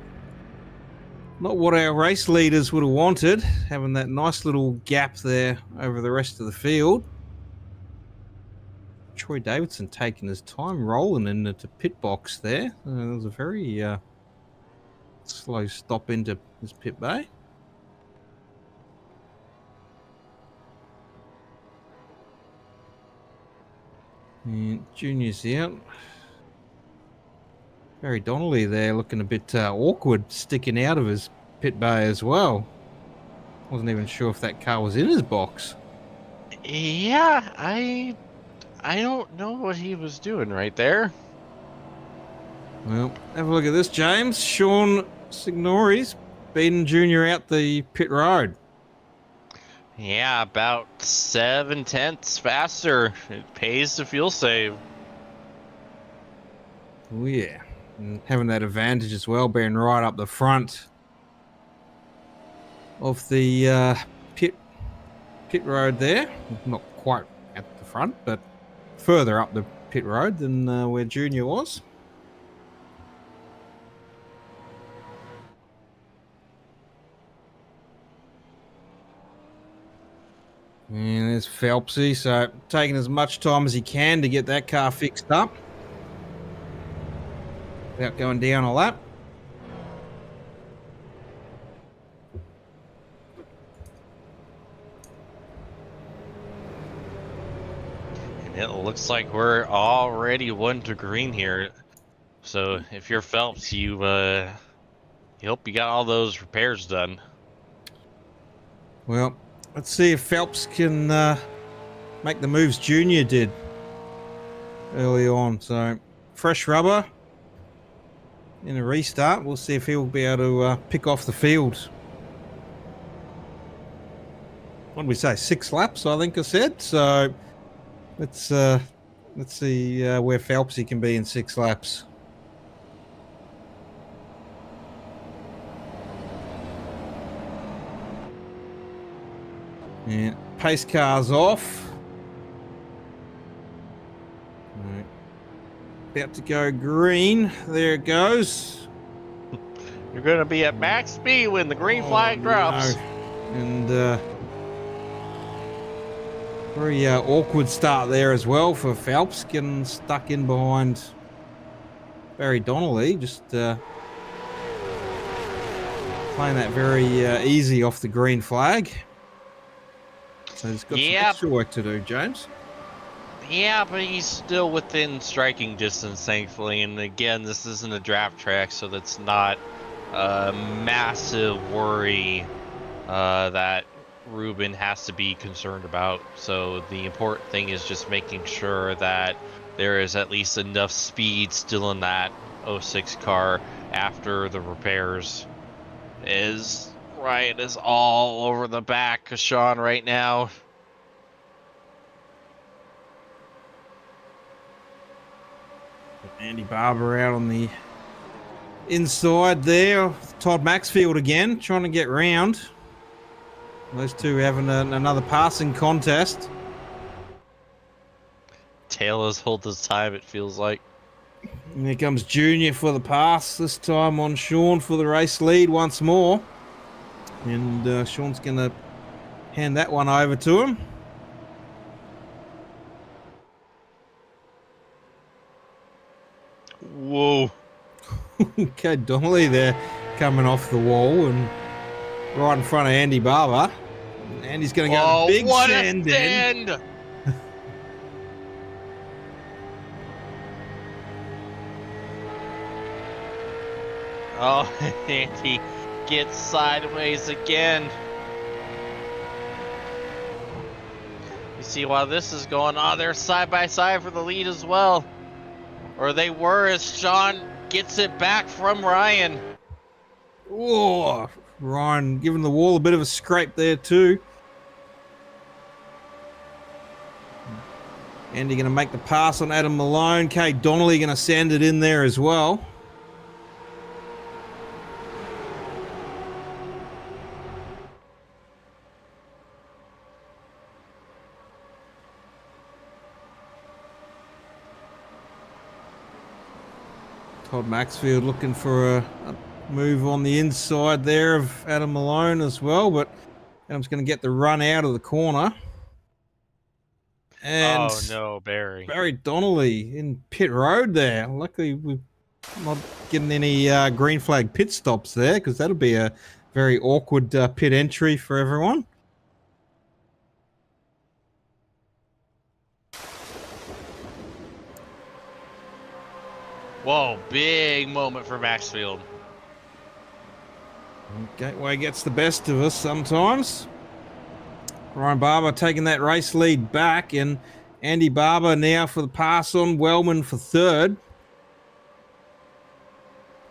not what our race leaders would have wanted, having that nice little gap there over the rest of the field. Troy Davidson taking his time rolling into the pit box there. There was a very slow stop into his pit bay. And Junior's out. Barry Donnelly there looking a bit awkward, sticking out of his pit bay as well. Wasn't even sure if that car was in his box. Yeah, I don't know what he was doing right there. Well, have a look at this, James. Sean Signori's beating Junior out the pit road. Yeah, about 7/10 faster. It pays to fuel save. Oh, yeah. And having that advantage as well, being right up the front of the pit road there. Not quite at the front, but further up the pit road than where Junior was. And there's Phelpsy, so taking as much time as he can to get that car fixed up without going down a lap. And it looks like we're already 1 to green here. So if you're Phelps, you hope you got all those repairs done. Well, let's see if Phelps can make the moves Junior did early on. So fresh rubber in a restart. We'll see if he'll be able to pick off the field. What did we say? 6 laps, I think I said. So let's see where Phelpsy can be in 6 laps. Yeah, pace car's off. Right. About to go green. There it goes. You're going to be at max speed when the green flag drops. No. And very awkward start there as well for Phelps, getting stuck in behind Barry Donnelly. Just playing that very easy off the green flag. So he's got some extra work to do, James. Yeah, but he's still within striking distance, thankfully. And again, this isn't a draft track, so that's not a massive worry that Ruben has to be concerned about. So the important thing is just making sure that there is at least enough speed still in that 06 car after the repairs. Ryan is all over the back of Sean right now. Andy Barber out on the inside there. Todd Maxfield again, trying to get round. Those two having another passing contest. Taylor's hold his time, it feels like. And here comes Junior for the pass, this time on Sean for the race lead once more. And Sean's going to hand that one over to him. Whoa. Okay, Donnelly there coming off the wall and right in front of Andy Barber. And Andy's going to go big send in. Oh, Andy gets sideways again. You see, while this is going on, they're side by side for the lead as well. Or they were, as Sean gets it back from Ryan. Oh, Ryan giving the wall a bit of a scrape there too. Andy going to make the pass on Adam Malone. Kay Donnelly going to send it in there as well. Todd Maxfield looking for a move on the inside there of Adam Malone as well, but Adam's going to get the run out of the corner. And oh no, Barry. Barry Donnelly in pit road there. Luckily we're not getting any green flag pit stops there, because that'll be a very awkward pit entry for everyone. Whoa, big moment for Maxfield. Gateway gets the best of us sometimes. Ryan Barber taking that race lead back, and Andy Barber now for the pass on Wellman for third.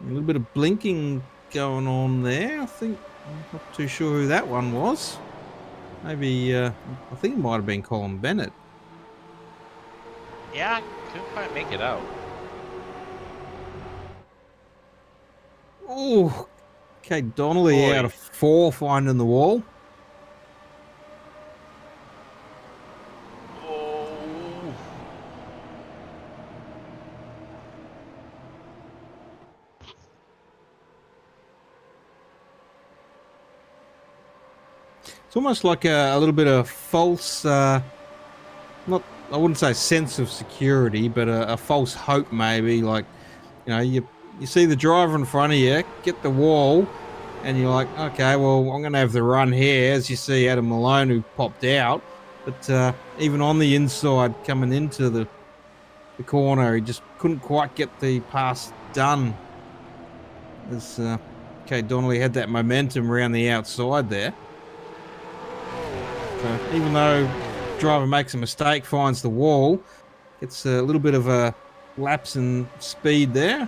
A little bit of blinking going on there. I think I'm not too sure who that one was. Maybe I think it might have been Colin Bennett. Yeah, couldn't quite make it out. Oh, okay, Donnelly out of 4 finding the wall. It's almost like a little bit of false, I wouldn't say sense of security, but a false hope maybe. Like, you see the driver in front of you, get the wall, and you're like, okay, well, I'm going to have the run here, as you see Adam Malone who popped out. But even on the inside, coming into the corner, he just couldn't quite get the pass done. As Donnelly had that momentum around the outside there. So even though driver makes a mistake, finds the wall, gets a little bit of a lapse in speed there.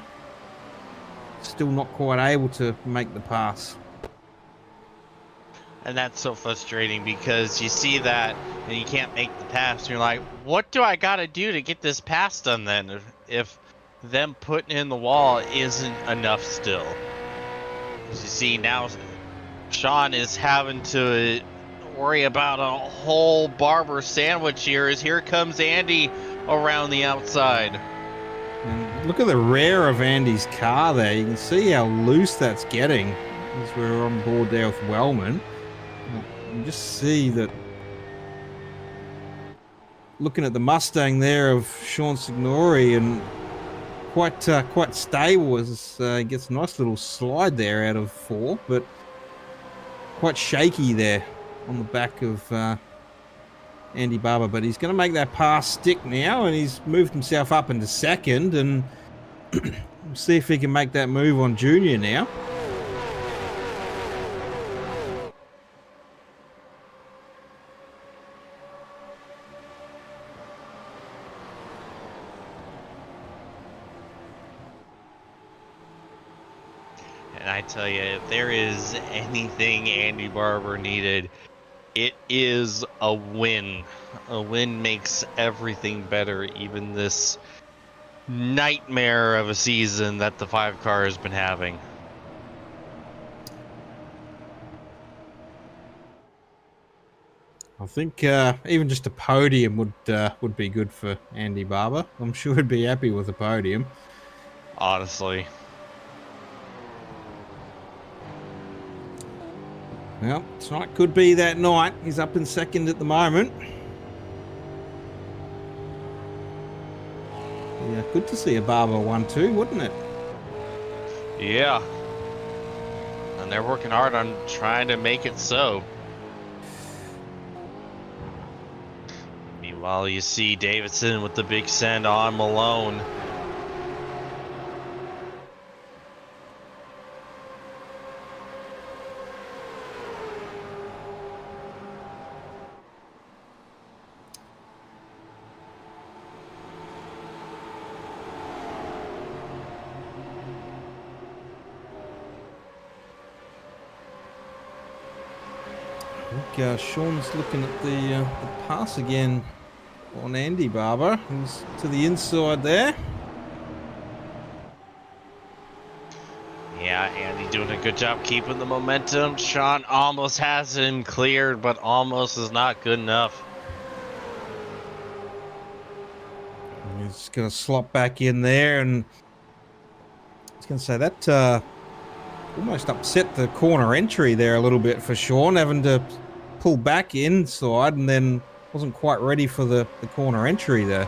Still not quite able to make the pass. And that's so frustrating because you see that and you can't make the pass. And you're like, what do I got to do to get this pass done then? If them putting in the wall isn't enough still. As you see now, Sean is having to worry about a whole barber sandwich here as here comes Andy around the outside. And look at the rear of Andy's car there. You can see how loose that's getting as we're on board there with Wellman. You just see that, looking at the Mustang there of Sean Signori, and quite stable as he gets a nice little slide there out of 4, but quite shaky there on the back of Andy Barber. But he's going to make that pass stick now, and he's moved himself up into second, and we'll see if he can make that move on Junior now. And I tell you, if there is anything Andy Barber needed, it is a win. A win makes everything better, even this nightmare of a season that the 5 car has been having. I think even just a podium would be good for Andy Barber. I'm sure he'd be happy with a podium. Honestly. Well, tonight could be that night. He's up in second at the moment. Yeah, good to see a Barber 1-2, wouldn't it? Yeah. And they're working hard on trying to make it so. Meanwhile, you see Davidson with the big send on Malone. I think Sean's looking at the pass again on Andy Barber. He's to the inside there. Yeah, Andy doing a good job keeping the momentum. Sean almost has him cleared, but almost is not good enough. He's going to slot back in there, and I was going to say that almost upset the corner entry there a little bit for Sean, having to pull back inside and then wasn't quite ready for the corner entry there.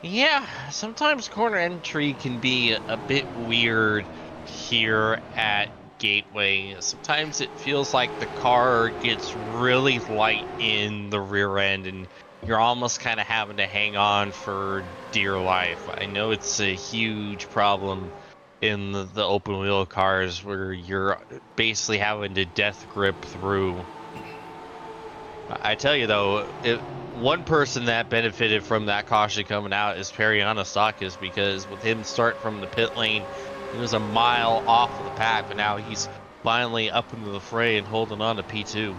Yeah, sometimes corner entry can be a bit weird here at Gateway. Sometimes it feels like the car gets really light in the rear end and you're almost kind of having to hang on for dear life. I know it's a huge problem in the open wheel cars where you're basically having to death grip through. I tell you though, one person that benefited from that caution coming out is Perianastakis, because with him starting from the pit lane, he was a mile off of the pack, but now he's finally up into the fray and holding on to P2.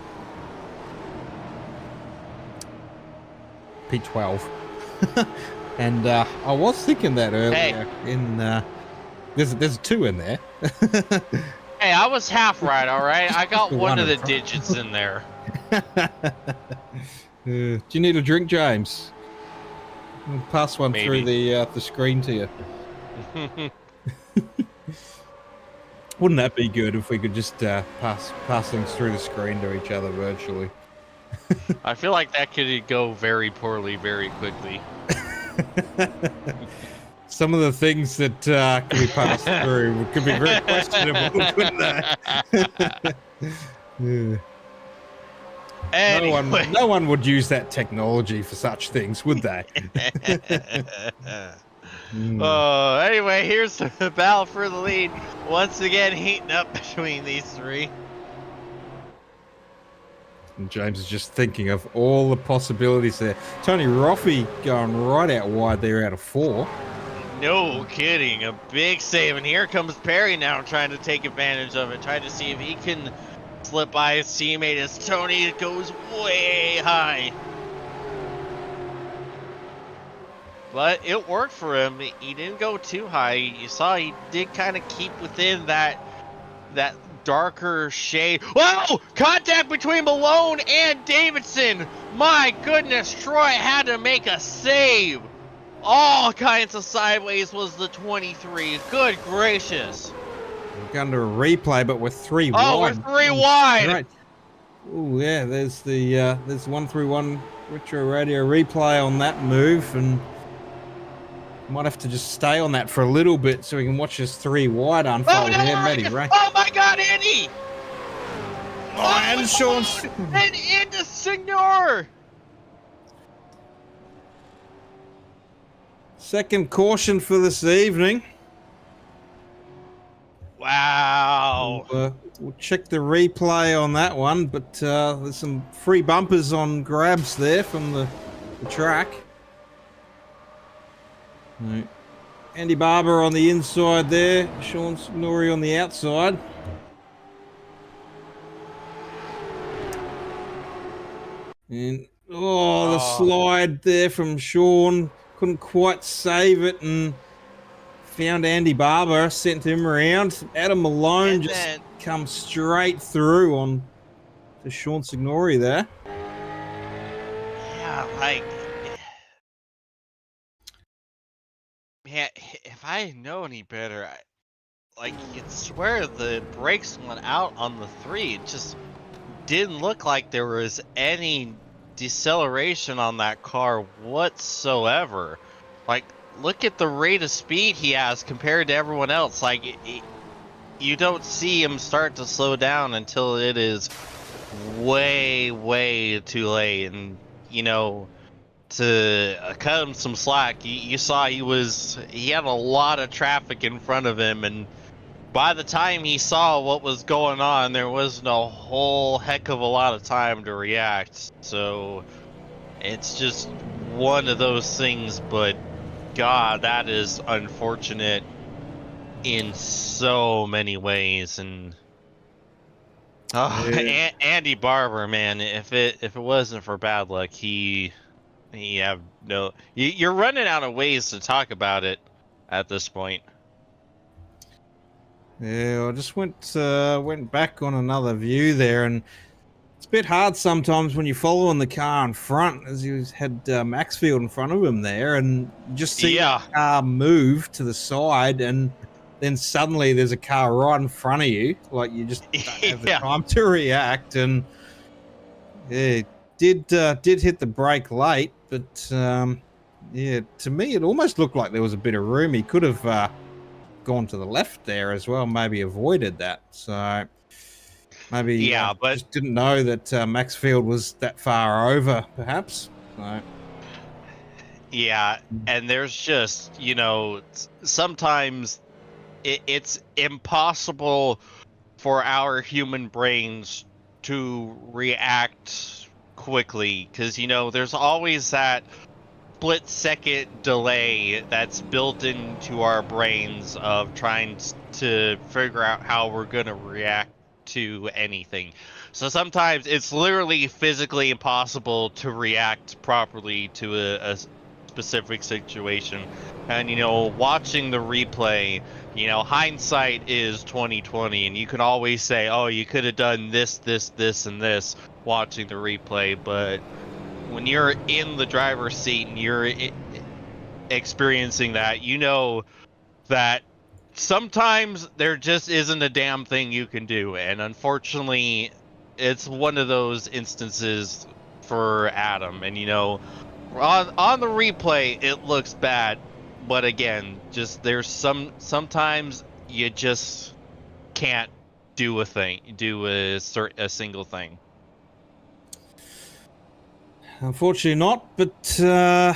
P12. And I was thinking that earlier. In there's 2 in there. Hey, I was half right, all right? I got one of the digits in there. Do you need a drink, James? I'll pass one through the screen to you. Wouldn't that be good if we could just pass things through the screen to each other virtually? I feel like that could go very poorly very quickly. Some of the things that could be passed through could be very questionable, couldn't they? Yeah. Anyway. No one would use that technology for such things, would they? Anyway, here's the battle for the lead. Once again, heating up between these 3. And James is just thinking of all the possibilities there. Tony Roffey going right out wide there out of 4. No kidding. A big save. And here comes Perry now trying to take advantage of it. Trying to see if he can slip by his teammate as Tony goes way high. But it worked for him. He didn't go too high. You saw he did kind of keep within that darker shade. Whoa! Contact between Malone and Davidson. My goodness, Troy had to make a save. All kinds of sideways was the 23. Good gracious. We're going to a replay, but we're 3 wide. Oh, we're 3 wide. Right. Oh yeah, there's the 1-3-1 retro radio replay on that move, and might have to just stay on that for a little bit so we can watch this 3 wide unfold here, Matty, right? Oh my God, Andy! Oh, and Sean and into Signor. Second caution for this evening. Wow. We'll check the replay on that one, but there's some free bumpers on grabs there from the track. Right. Andy Barber on the inside there, Sean Signori on the outside. And the slide there from Sean, couldn't quite save it and found Andy Barber, sent him around. Adam Malone and just then come straight through on to Sean Signori there. Yeah, like, man, if I know any better, you'd swear the brakes went out on the 3. It just didn't look like there was any deceleration on that car whatsoever. Like, look at the rate of speed he has compared to everyone else. Like, you don't see him start to slow down until it is way, way too late. And, you know, to cut him some slack, you saw he had a lot of traffic in front of him, and by the time he saw what was going on, there wasn't a whole heck of a lot of time to react. So it's just one of those things, but God, that is unfortunate in so many ways. And Andy Barber, man, if it wasn't for bad luck, you're running out of ways to talk about it at this point. Yeah, I just went back on another view there, and it's a bit hard sometimes when you're following the car in front, as he had Maxfield in front of him there, and you just see the car move to the side, and then suddenly there's a car right in front of you, like you just don't have the time to react. And yeah, did hit the brake late, but to me it almost looked like there was a bit of room. He could have gone to the left there as well, maybe avoided that. So maybe but just didn't know that Maxfield was that far over, perhaps. So. Yeah, and there's just, sometimes it's impossible for our human brains to react quickly because, there's always that split second delay that's built into our brains of trying to figure out how we're going to react to anything. So sometimes it's literally physically impossible to react properly to a specific situation. And watching the replay, hindsight is 2020, and you can always say, oh, you could have done this, and this watching the replay, but when you're in the driver's seat and you're experiencing that, that sometimes there just isn't a damn thing you can do. And unfortunately, it's one of those instances for Adam. And, on the replay, it looks bad. But again, just there's sometimes you just can't do a single thing. Unfortunately not, but we're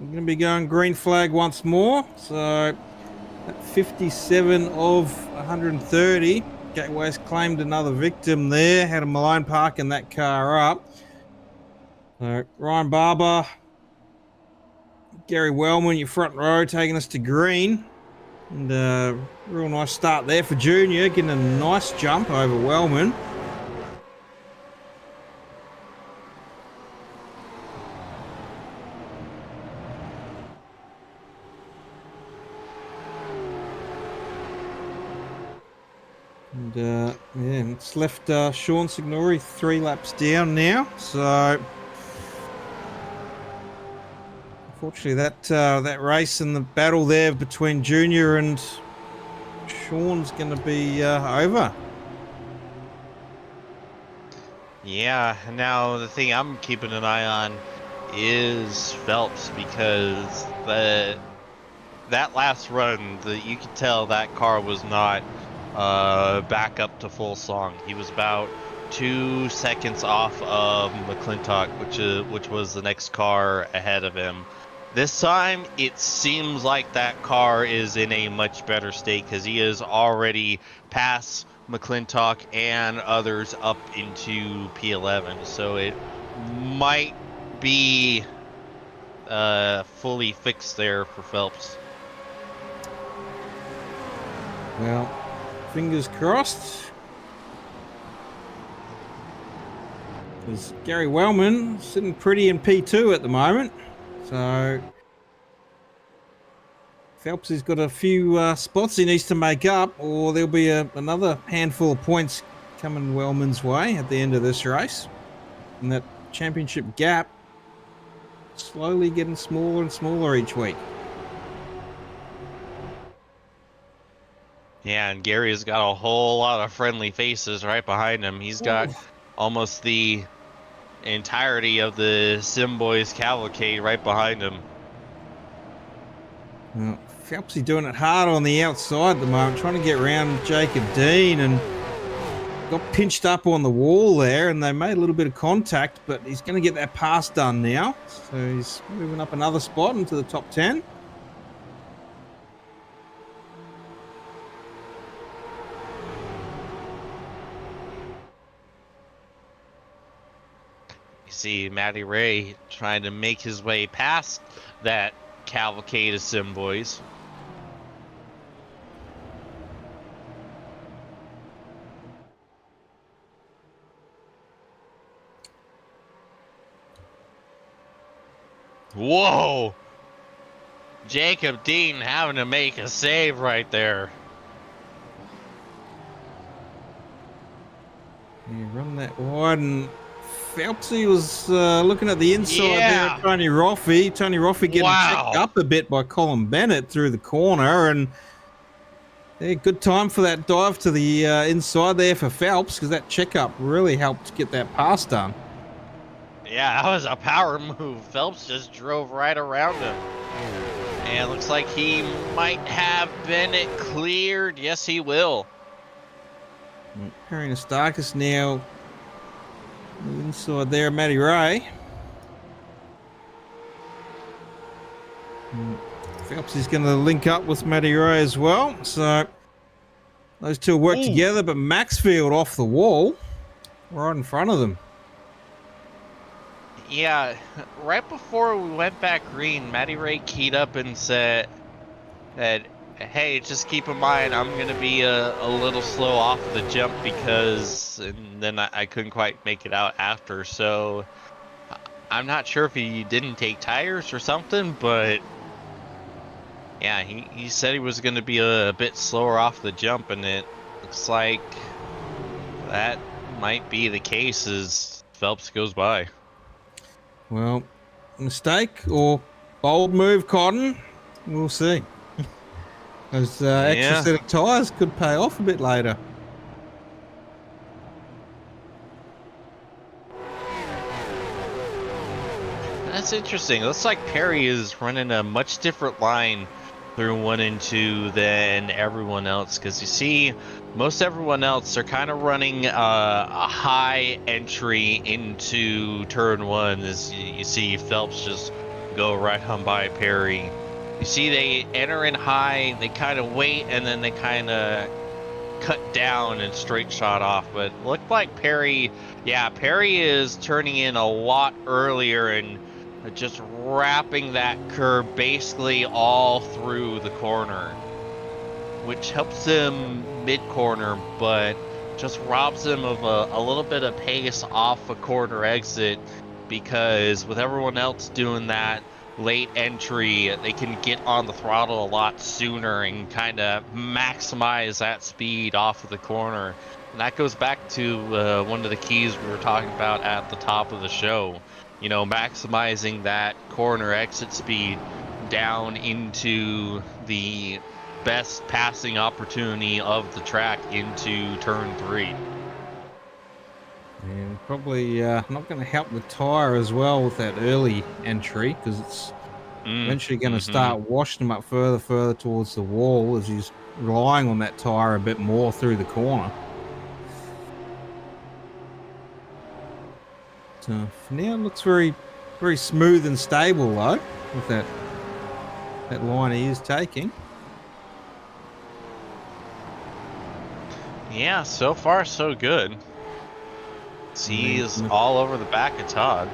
going to be going green flag once more. So at 57 of 130, Gateway's claimed another victim there. Had a Malone parking that car up. So Ryan Barber, Gary Wellman, your front row, taking us to green. And real nice start there for Junior, getting a nice jump over Wellman. And yeah, it's left Sean Signori 3 laps down now. So unfortunately, that race and the battle there between Junior and Sean's going to be over. Yeah, now the thing I'm keeping an eye on is Phelps, because that last run, you could tell that car was not back up to full song. He was about 2 seconds off of McClintock, which was the next car ahead of him. This time, it seems like that car is in a much better state because he is already past McClintock and others up into P11. So it might be fully fixed there for Phelps. Well, fingers crossed. There's Gary Wellman sitting pretty in P2 at the moment. So Phelps has got a few spots he needs to make up, or there'll be another handful of points coming Wellman's way at the end of this race. And that championship gap slowly getting smaller and smaller each week. Yeah, and Gary's got a whole lot of friendly faces right behind him. He's got almost the entirety of the Sim Boys cavalcade right behind him. Well, Phelpsy doing it hard on the outside at the moment, trying to get around Jacob Dean, and got pinched up on the wall there, and they made a little bit of contact, but he's going to get that pass done now. So he's moving up another spot into the top 10. See Matty Ray trying to make his way past that cavalcade of Sim Boys. Whoa! Jacob Dean having to make a save right there. You run that wide, and Phelpsy was looking at the inside there of Tony Roffey. Tony Roffey getting checked up a bit by Colin Bennett through the corner, and yeah, good time for that dive to the inside there for Phelps, because that checkup really helped get that pass done. Yeah, that was a power move. Phelps just drove right around him. And looks like he might have Bennett cleared. Yes, he will. Harry Nastakis now inside there, Matty Ray. Phelps is going to link up with Matty Ray as well. So those two work together, but Maxfield off the wall right in front of them. Yeah, right before we went back green, Matty Ray keyed up and said that, hey, just keep in mind I'm going to be a little slow off the jump because, and then I couldn't quite make it out after. So I'm not sure if he didn't take tires or something, but yeah, he said he was going to be a bit slower off the jump, and it looks like that might be the case as Phelps goes by. Well, mistake or bold move, Cotton. We'll see. Those extra set of tyres could pay off a bit later. That's interesting. Looks like Perry is running a much different line through 1 and 2 than everyone else, because you see most everyone else are kind of running a high entry into turn 1, as you see Phelps just go right on by Perry. You see they enter in high, they kind of wait, and then they kind of cut down and straight shot off. But it looked like Perry is turning in a lot earlier and just wrapping that curve basically all through the corner, which helps him mid-corner, but just robs him of a little bit of pace off a corner exit, because with everyone else doing that late entry, they can get on the throttle a lot sooner and kind of maximize that speed off of the corner. And that goes back to one of the keys we were talking about at the top of the show. You know, maximizing that corner exit speed down into the best passing opportunity of the track into turn 3. And probably not going to help the tyre as well with that early entry, because it's eventually going to start washing him up further towards the wall as he's relying on that tyre a bit more through the corner. So for now, it looks very, very smooth and stable though, with that line he is taking. Yeah, so far so good. He's all over the back of Todd.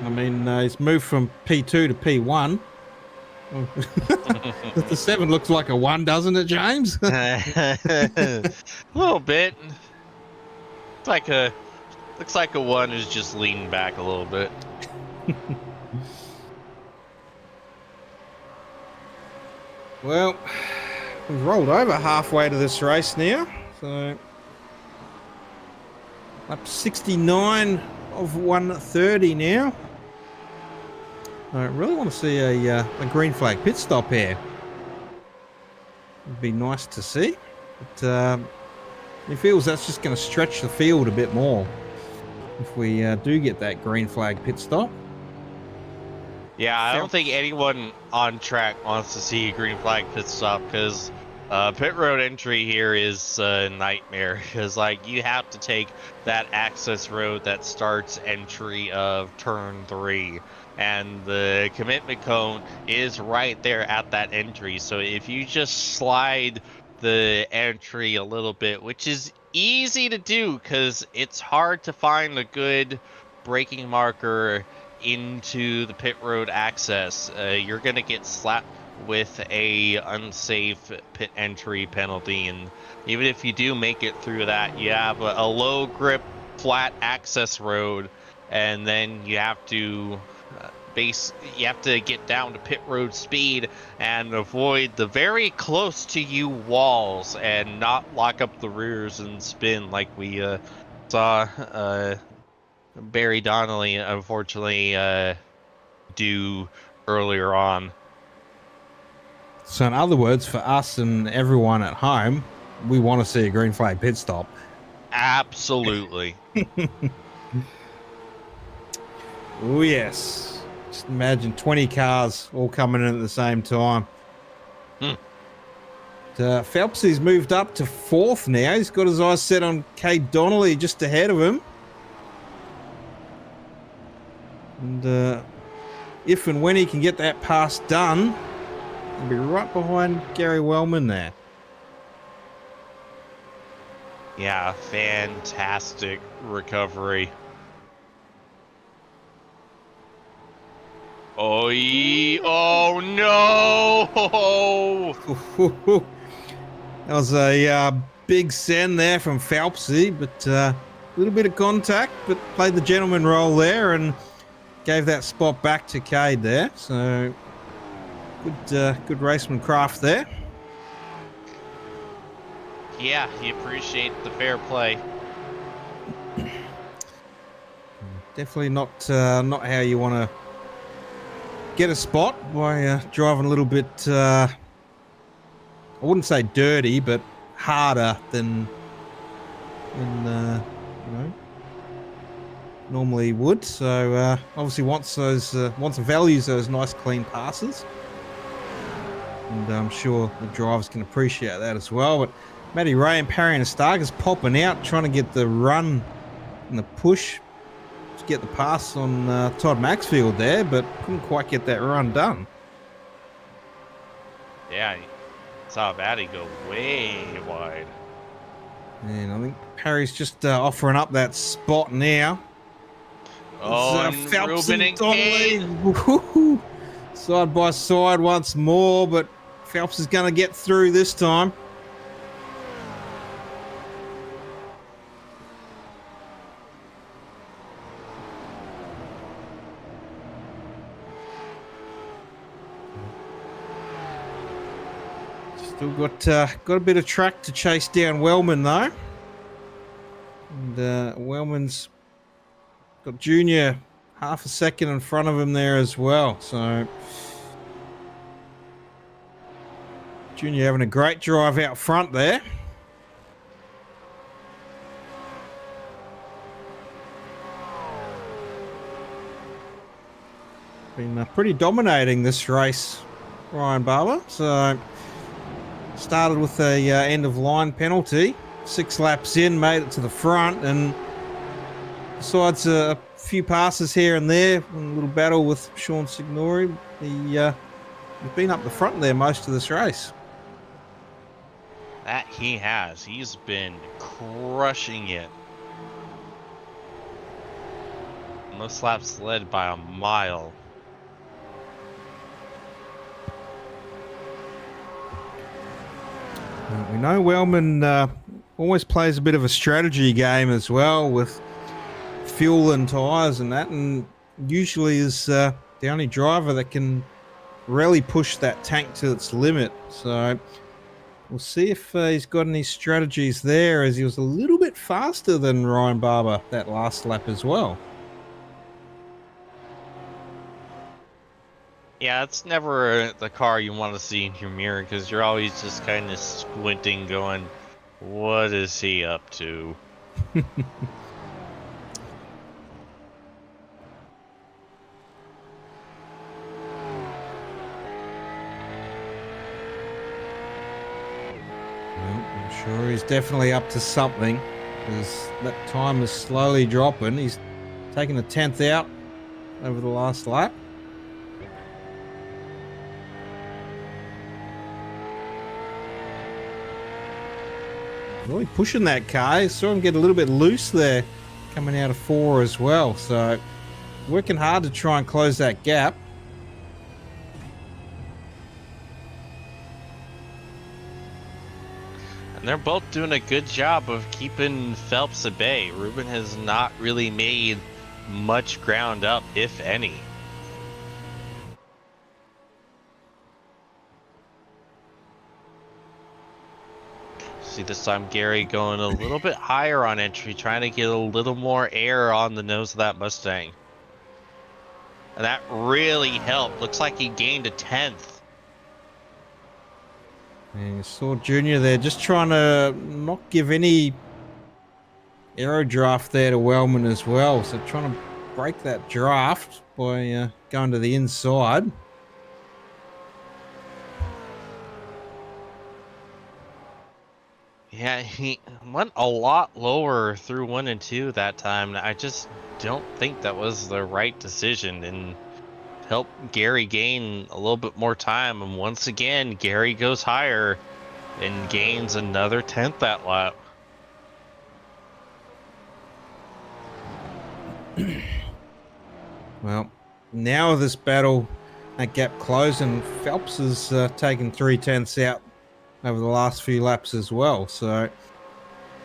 I mean, he's moved from P2 to P1. The 7 looks like a 1, doesn't it, James? A little bit. Looks like a 1 is just leaning back a little bit. Well, we've rolled over halfway to this race now, so up 69 of 130 now. I really want to see a green flag pit stop here. It'd be nice to see, but it feels that's just going to stretch the field a bit more if we do get that green flag pit stop. Yeah, I don't think anyone on track wants to see a green flag pit stop, because pit road entry here is a nightmare, because like you have to take that access road that starts entry of turn 3, and the commitment cone is right there at that entry. So if you just slide the entry a little bit, which is easy to do because it's hard to find a good braking marker into the pit road access, you're gonna get slapped with a unsafe pit entry penalty. And even if you do make it through that, you have a low grip flat access road, and then you have to get down to pit road speed and avoid the very close to you walls and not lock up the rears and spin like we saw Barry Donnelly unfortunately do earlier on. So in other words, for us and everyone at home, we want to see a green flag pit stop. Absolutely. Oh yes. Just imagine 20 cars all coming in at the same time. Phelps has moved up to 4th now. He's got his eyes set on Cade Donnelly just ahead of him. And if and when he can get that pass done, He'll be right behind Gary Wellman there. Yeah, fantastic recovery. Oh, oh no! That was a big send there from Phelpsy, but a little bit of contact, but played the gentleman role there and gave that spot back to Cade there. So good raceman craft there. Yeah, you appreciate the fair play. Definitely not how you want to get a spot by driving a little bit, I wouldn't say dirty, but harder than normally would. So obviously wants and values those nice clean passes, and I'm sure the drivers can appreciate that as well. But Matty Ray and Parry and Starker's popping out, trying to get the run and the push to get the pass on Todd Maxfield there, but couldn't quite get that run done. Yeah, saw Matty go way wide. And I think Parry's just offering up that spot now. Oh, and Phelps Ruben and Cade. Donnelly. Side by side once more, but Phelps is going to get through this time. Still got a bit of track to chase down Wellman though, and Wellman's got Junior half a second in front of him there as well. So Junior having a great drive out front there. Been pretty dominating this race, Ryan Barber. So started with a end of line penalty. 6 laps in, made it to the front, and besides a few passes here and there, a little battle with Sean Signori, he's been up the front there most of this race. That he has. He's been crushing it. Most laps led by a mile. We know Wellman always plays a bit of a strategy game as well with fuel and tyres and that, and usually is the only driver that can really push that tank to its limit. So we'll see if he's got any strategies there, as he was a little bit faster than Ryan Barber that last lap as well. Yeah, it's never the car you want to see in your mirror, because you're always just kind of squinting going, what is he up to? I'm sure he's definitely up to something, because that time is slowly dropping. He's taken a 10th out over the last lap. Really pushing that car. I saw him get a little bit loose there coming out of 4 as well. So working hard to try and close that gap. And they're both doing a good job of keeping Phelps at bay. Ruben has not really made much ground up, if any. See this time Gary going a little bit higher on entry, trying to get a little more air on the nose of that Mustang. And that really helped. Looks like he gained a 10th. And you saw Junior there just trying to not give any aero draft there to Wellman as well. So trying to break that draft by going to the inside. Yeah, he went a lot lower through 1 and 2 that time. I just don't think that was the right decision. And help Gary gain a little bit more time. And once again, Gary goes higher and gains another 10th that lap. Well, now this battle, that gap closed, and Phelps has taken 3/10 out over the last few laps as well. So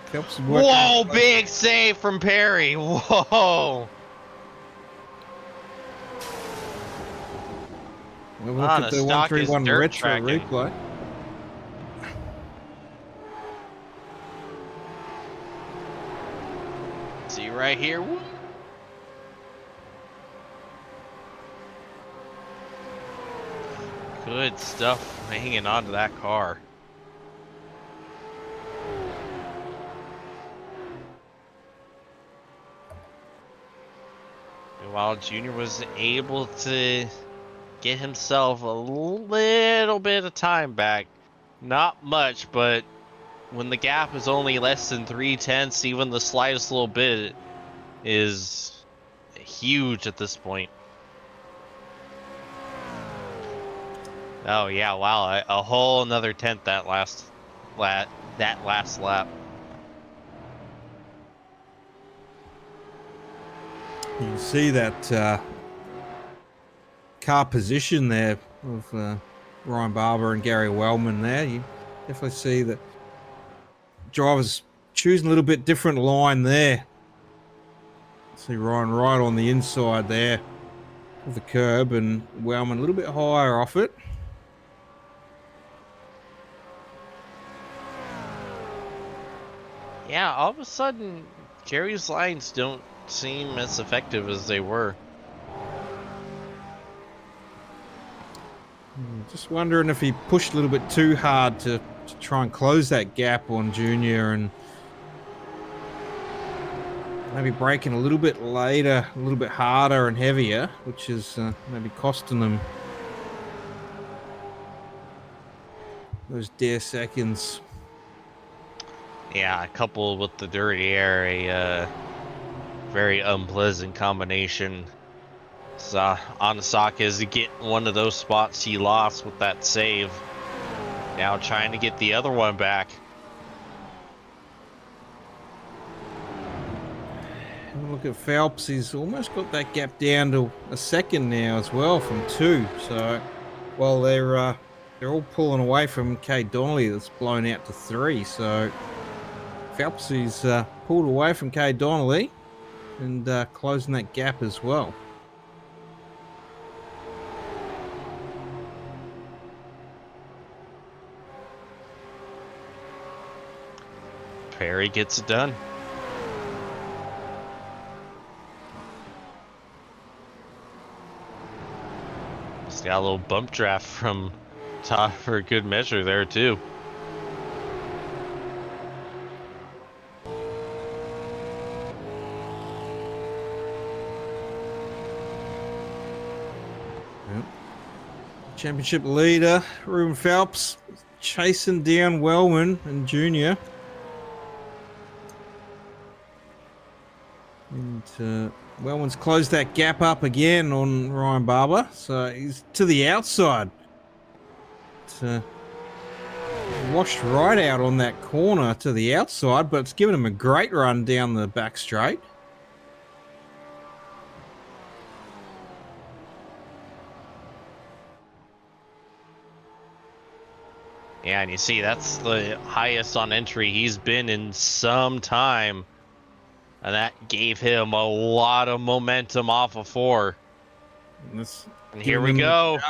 Phelps is working. Whoa, big save from Perry. Whoa. We'll look at the 131 retro tracking. replay. See right here. Woo. Good stuff hanging on to that car. And while Junior was able to get himself a little bit of time back, not much, but when the gap is only less than 3/10, even the slightest little bit is huge at this point. Oh yeah, wow, a whole another 10th that last lap. You can see that car position there of Ryan Barber and Gary Wellman there. You definitely see that drivers choosing a little bit different line there. See Ryan right on the inside there of the curb, and Wellman a little bit higher off it. Yeah, all of a sudden, Gary's lines don't seem as effective as they were. Just wondering if he pushed a little bit too hard to try and close that gap on Junior, and maybe braking a little bit later, a little bit harder and heavier, which is maybe costing them those dare seconds. Yeah, coupled with the dirty air, a very unpleasant combination. So Onasaka is getting one of those spots he lost with that save. Now trying to get the other one back. Have a look at Phelps. He's almost got that gap down to a second now as well from 2. So while they're all pulling away from Kay Donnelly, that's blown out to 3. So Phelps is pulled away from Kay Donnelly and closing that gap as well. Perry gets it done. Just got a little bump draft from Todd for a good measure there too. Championship leader Ruben Phelps chasing down Wellman and Junior. And Wellman's closed that gap up again on Ryan Barber, so he's to the outside. Washed right out on that corner to the outside, but it's given him a great run down the back straight. Yeah, and you see that's the highest on entry he's been in some time. And that gave him a lot of momentum off of 4. And here we go.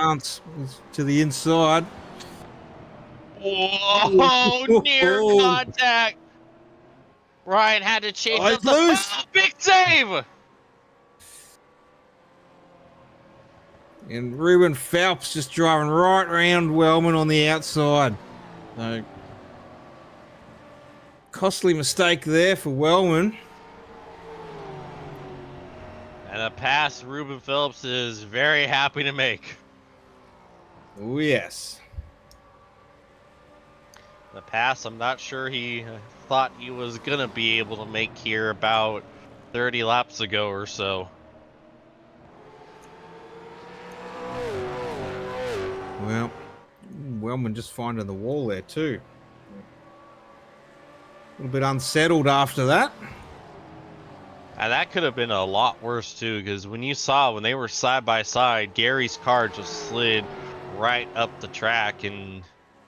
To the inside. Whoa, near contact. Ryan had to chase up the big save. And Ruben Phelps just driving right around Wellman on the outside. So, costly mistake there for Wellman. And a pass Ruben Phelps is very happy to make. Oh, yes. The pass I'm not sure he thought he was going to be able to make here about 30 laps ago or so. Well, Wellman just finding the wall there too. A little bit unsettled after that. And that could have been a lot worse too, because when they were side by side, Gary's car just slid right up the track, and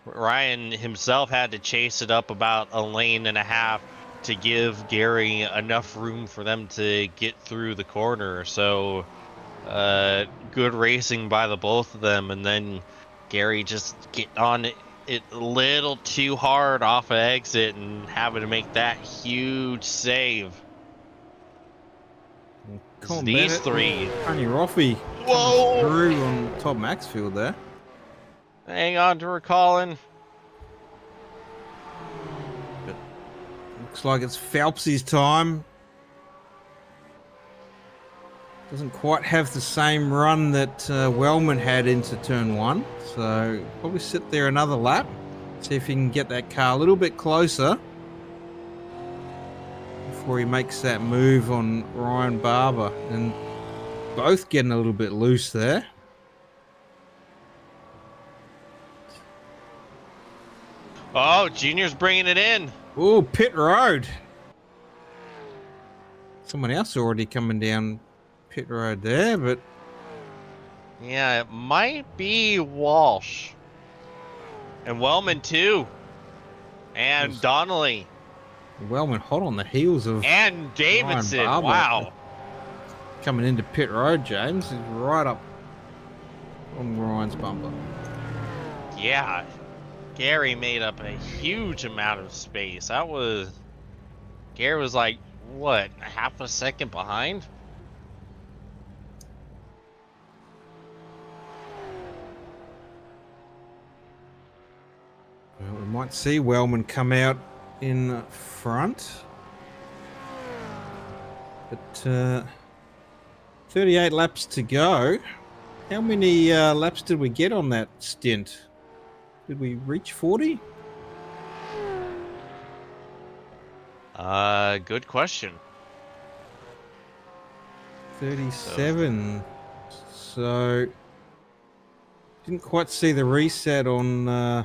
Ryan himself had to chase it up about a lane and a half to give Gary enough room for them to get through the corner. So good racing by the both of them, and then Gary just getting on it a little too hard off of exit and having to make that huge save. These three. Tony Roffey through on Todd Maxfield there. Hang on to her, Colin. But looks like it's Phelps's time. Doesn't quite have the same run that Wellman had into turn one. So probably sit there another lap. See if he can get that car a little bit closer before he makes that move on Ryan Barber. And both getting a little bit loose there. Oh, Junior's bringing it in. Oh, pit road. Someone else already coming down pit road there, but yeah, it might be Walsh. And Wellman too. And Donnelly. Wellman hot on the heels of and Davidson. Ryan Barber. Wow. Coming into pit road, James is right up on Ryan's bumper. Yeah. Gary made up a huge amount of space. Gary was like, what, half a second behind? Well, we might see Wellman come out in front. But 38 laps to go. How many laps did we get on that stint? Did we reach 40? Good question. 37. So didn't quite see the reset on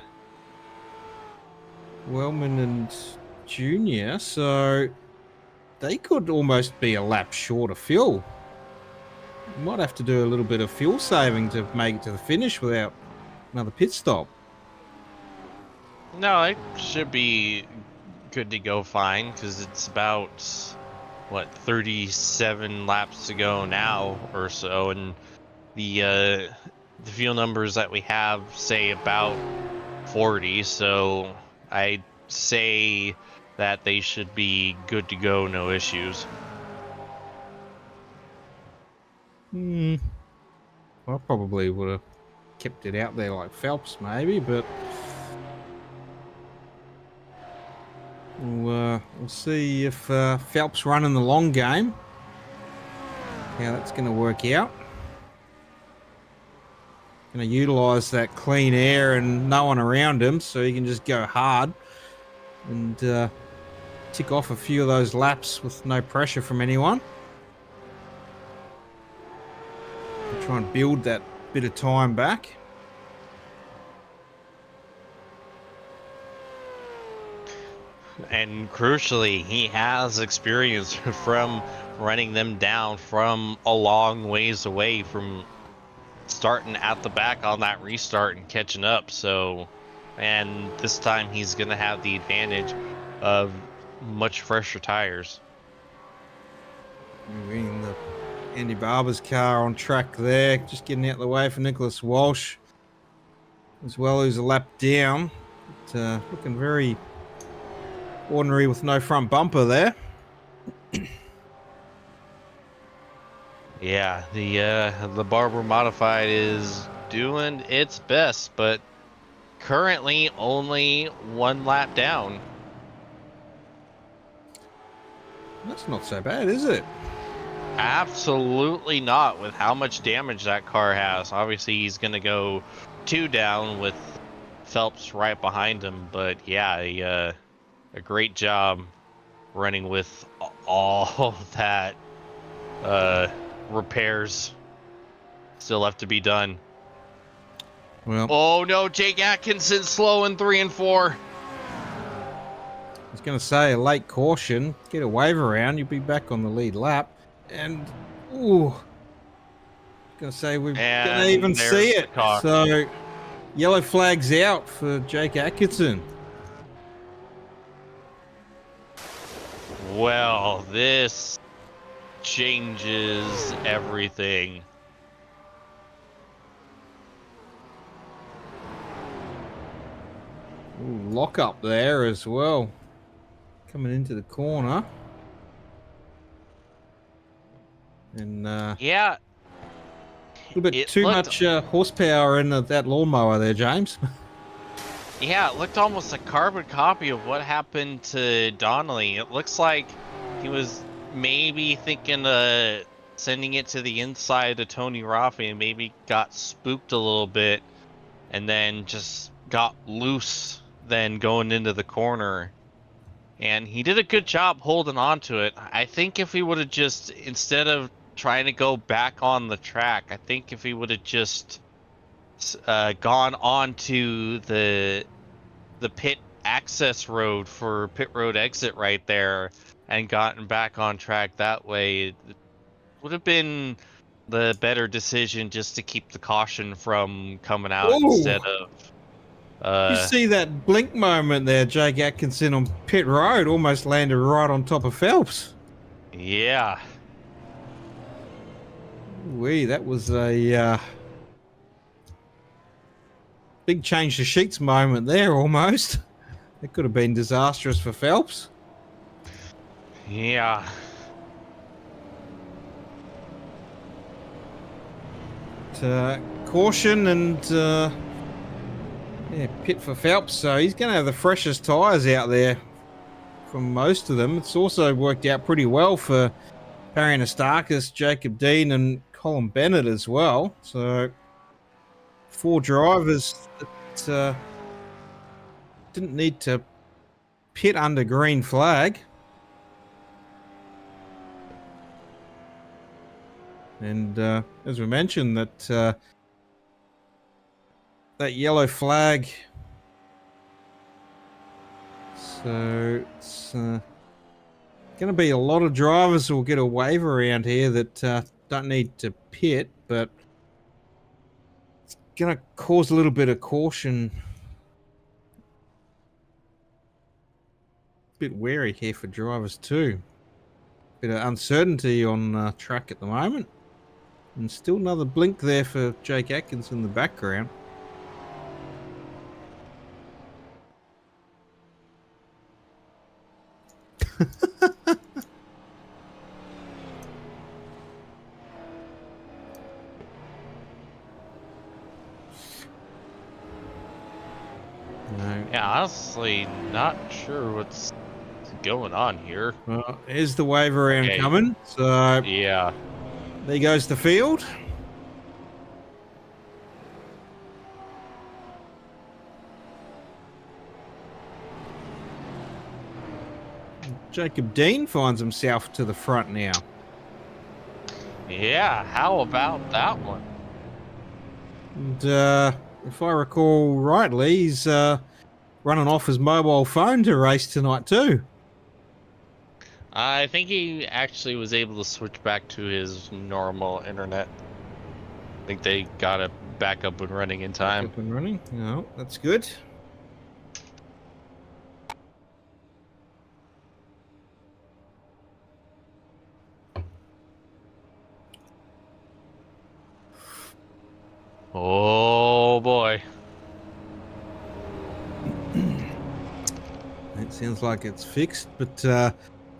Wellman and Junior, so they could almost be a lap short of fuel. Might have to do a little bit of fuel saving to make it to the finish without another pit stop. No, it should be good to go fine, because it's about, what, 37 laps to go now or so, and the fuel numbers that we have say about 40, so I'd say that they should be good to go, no issues. I probably would have kept it out there like Phelps maybe, but we'll see if Phelps running the long game, how that's going to work out. Going to utilise that clean air and no one around him, so he can just go hard and tick off a few of those laps with no pressure from anyone. And try and build that bit of time back. And crucially, he has experience from running them down from a long ways away, from starting at the back on that restart and catching up. So, and this time he's going to have the advantage of much fresher tires. Moving the Andy Barber's car on track there, just getting out of the way for Nicholas Walsh as well, who's a lap down. But, looking very ordinary with no front bumper there. Yeah, the Barber Modified is doing its best, but currently only one lap down. That's not so bad, is it? Absolutely not, with how much damage that car has. Obviously, he's going to go 2 down with Phelps right behind him, but yeah, a great job running with all that repairs still have to be done. Well, Oh no, Jake Atkinson slow in 3 and 4. I was going to say a late caution, get a wave around, you'll be back on the lead lap. And, ooh, going to say we're going to even there's see the it. caution. So, yellow flag's out for Jake Atkinson. Well, this changes everything. Ooh, lock up there as well. Coming into the corner. And Yeah. a little bit It too looked- much horsepower in that lawnmower there, James. Yeah, it looked almost a carbon copy of what happened to Donnelly. It looks like he was maybe thinking of sending it to the inside of Tony Raffi and maybe got spooked a little bit and then just got loose then going into the corner. And he did a good job holding on to it. I think if he would have just, instead of trying to go back on the track, I think if he would have just gone onto the pit access road for pit road exit right there and gotten back on track that way, it would have been the better decision just to keep the caution from coming out Ooh. instead of You see that blink moment there, Jake Atkinson on pit road almost landed right on top of Phelps. yeah. Wee, that was a big change to sheets moment there almost. It could have been disastrous for Phelps. Yeah. Caution and yeah, pit for Phelps, so he's going to have the freshest tyres out there from most of them. It's also worked out pretty well for Barry Nastakis, Jacob Dean and Colin Bennett as well. So 4 drivers that didn't need to pit under green flag. And as we mentioned, that yellow flag. So it's going to be a lot of drivers who will get a wave around here that don't need to pit, but it's going to cause a little bit of caution. Bit wary here for drivers too. Bit of uncertainty on track at the moment. And still another blink there for Jake Atkins in the background. No. Yeah, honestly, not sure what's going on here. Well, here's the wave around Okay. coming. So Yeah. there goes the field. Jacob Dean finds himself to the front now. Yeah, how about that one? And if I recall rightly, he's running off his mobile phone to race tonight too. I think he actually was able to switch back to his normal internet. I think they got it back up and running in time. Up and running. No, that's good. Oh boy. It sounds like it's fixed, but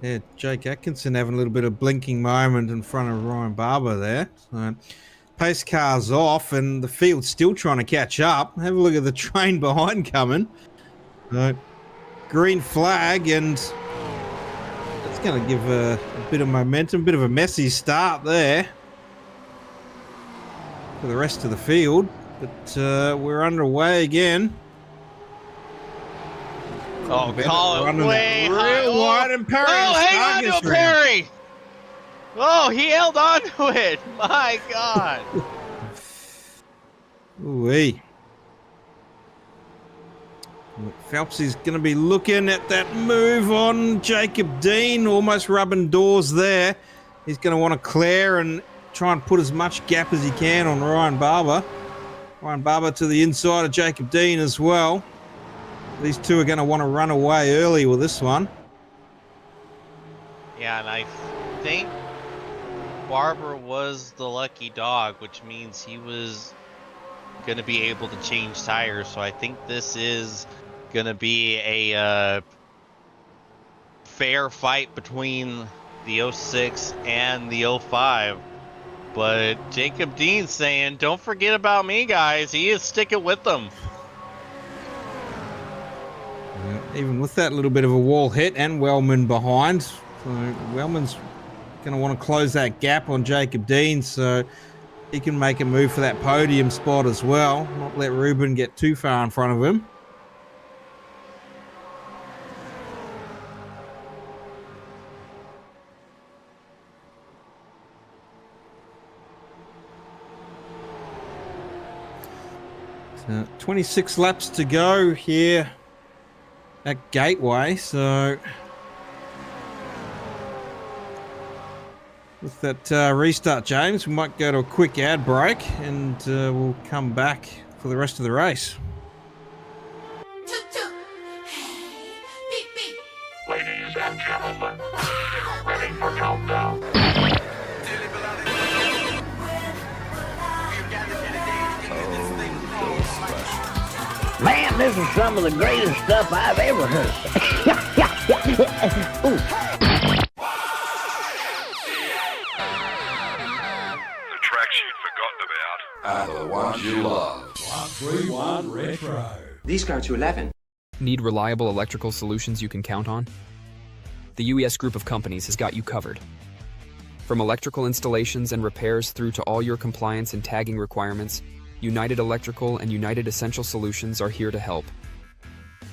yeah, Jake Atkinson having a little bit of blinking moment in front of Ryan Barber there. So, pace car's off, and the field's still trying to catch up. Have a look at the train behind coming. Green flag, and that's going to give a bit of momentum, a bit of a messy start there for the rest of the field. But we're underway again. Oh, Bennett call it running way that high. real wide and Perry. Oh, hang on to Starkis it, round. Perry! Oh, he held on to it. My God. Ooh-wee. Phelps is going to be looking at that move on Jacob Dean, almost rubbing doors there. He's going to want to clear and try and put as much gap as he can on Ryan Barber. Ryan Barber to the inside of Jacob Dean as well. These two are going to want to run away early with this one. Yeah, and I think Barber was the lucky dog, which means he was going to be able to change tires. So I think this is going to be a fair fight between the 06 and the 05. But Jacob Dean's saying, don't forget about me, guys. He is sticking with them. Even with that little bit of a wall hit and Wellman behind. So Wellman's going to want to close that gap on Jacob Dean so he can make a move for that podium spot as well. Not let Ruben get too far in front of him. So 26 laps to go here at Gateway, so with that restart, James, we might go to a quick ad break and we'll come back for the rest of the race. Ladies and gentlemen, ready for countdown. Man, this is some of the greatest stuff I've ever heard. Ooh. The tracks you'd forgotten about are the ones you love. 131 Retro. These go to 11. Need reliable electrical solutions you can count on? The UES group of companies has got you covered. From electrical installations and repairs through to all your compliance and tagging requirements, United Electrical and United Essential Solutions are here to help.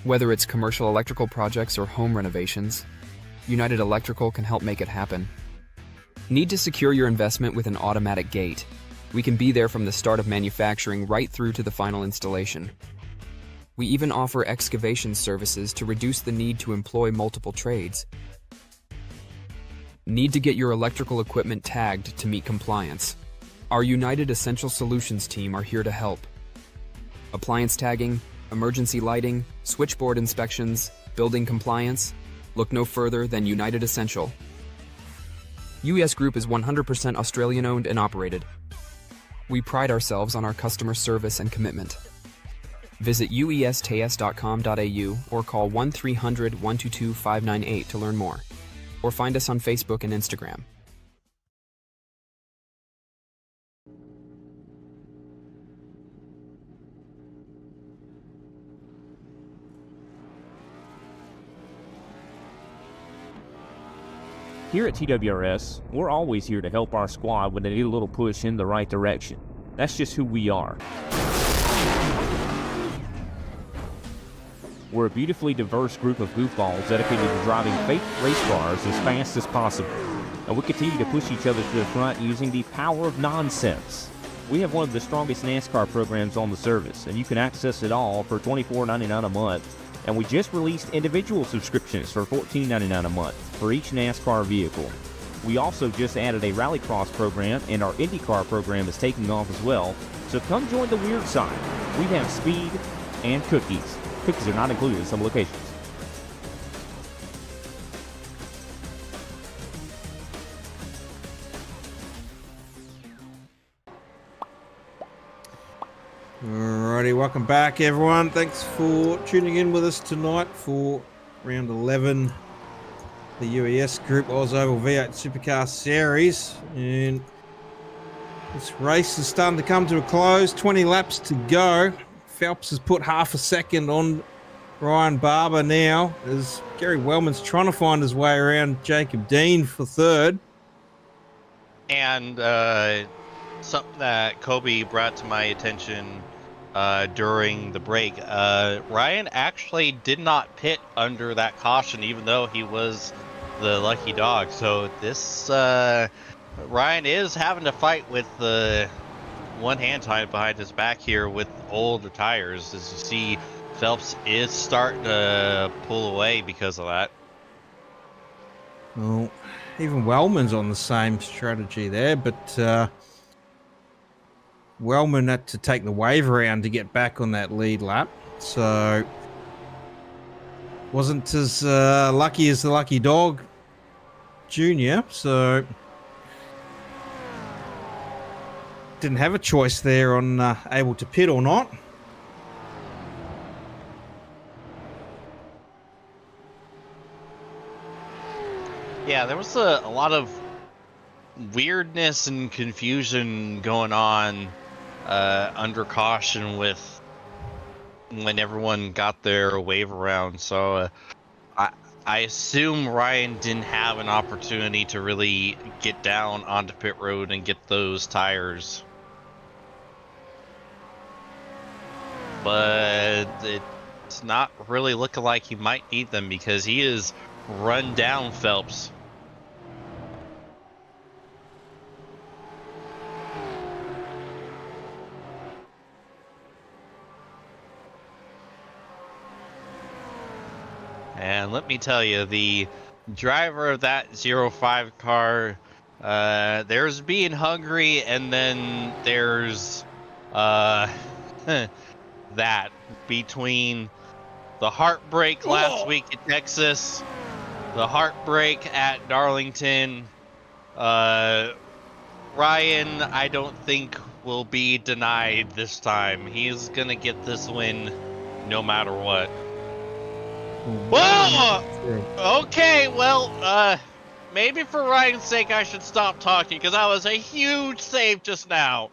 Whether it's commercial electrical projects or home renovations, United Electrical can help make it happen. Need to secure your investment with an automatic gate? We can be there from the start of manufacturing right through to the final installation. We even offer excavation services to reduce the need to employ multiple trades. Need to get your electrical equipment tagged to meet compliance? Our United Essential Solutions team are here to help. Appliance tagging, emergency lighting, switchboard inspections, building compliance. Look no further than United Essential. UES Group is 100% Australian owned and operated. We pride ourselves on our customer service and commitment. Visit uests.com.au or call 1300 122 598 to learn more. Or find us on Facebook and Instagram. Here at TWRS, we're always here to help our squad when they need a little push in the right direction. That's just who we are. We're a beautifully diverse group of goofballs dedicated to driving fake race cars as fast as possible. And we continue to push each other to the front using the power of nonsense. We have one of the strongest NASCAR programs on the service, and you can access it all for $24.99 a month. And we just released individual subscriptions for $14.99 a month for each NASCAR vehicle. We also just added a Rallycross program, and our IndyCar program is taking off as well. So come join the weird side. We have speed and cookies. Cookies are not included in some locations. Alrighty, welcome back everyone. Thanks for tuning in with us tonight for round 11, the UES Group OzOvals V8 Supercar Series. And this race is starting to come to a close, 20 laps to go. Phelps has put half a second on Ryan Barber now as Gary Wellman's trying to find his way around Jacob Dean for third. And something that Kobe brought to my attention during the break, Ryan actually did not pit under that caution, even though he was the lucky dog. So this Ryan is having to fight with the one hand tied behind his back here with older tires. As you see Phelps is starting to pull away because of that. Well, even Wellman's on the same strategy there, but Wellman had to take the wave around to get back on that lead lap, so wasn't as lucky as the lucky dog junior, so didn't have a choice there on able to pit or not. Yeah, there was a lot of weirdness and confusion going on under caution with when everyone got their wave around. So I assume Ryan didn't have an opportunity to really get down onto pit road and get those tires. But it's not really looking like he might need them because he is run down Phelps. And let me tell you, the driver of that 05 car, there's being hungry, and then there's that between the heartbreak last week at Texas, the heartbreak at Darlington. Ryan, I don't think will be denied this time. He's gonna get this win no matter what. Whoa! Okay, well, maybe for Ryan's sake I should stop talking, because that was a huge save just now.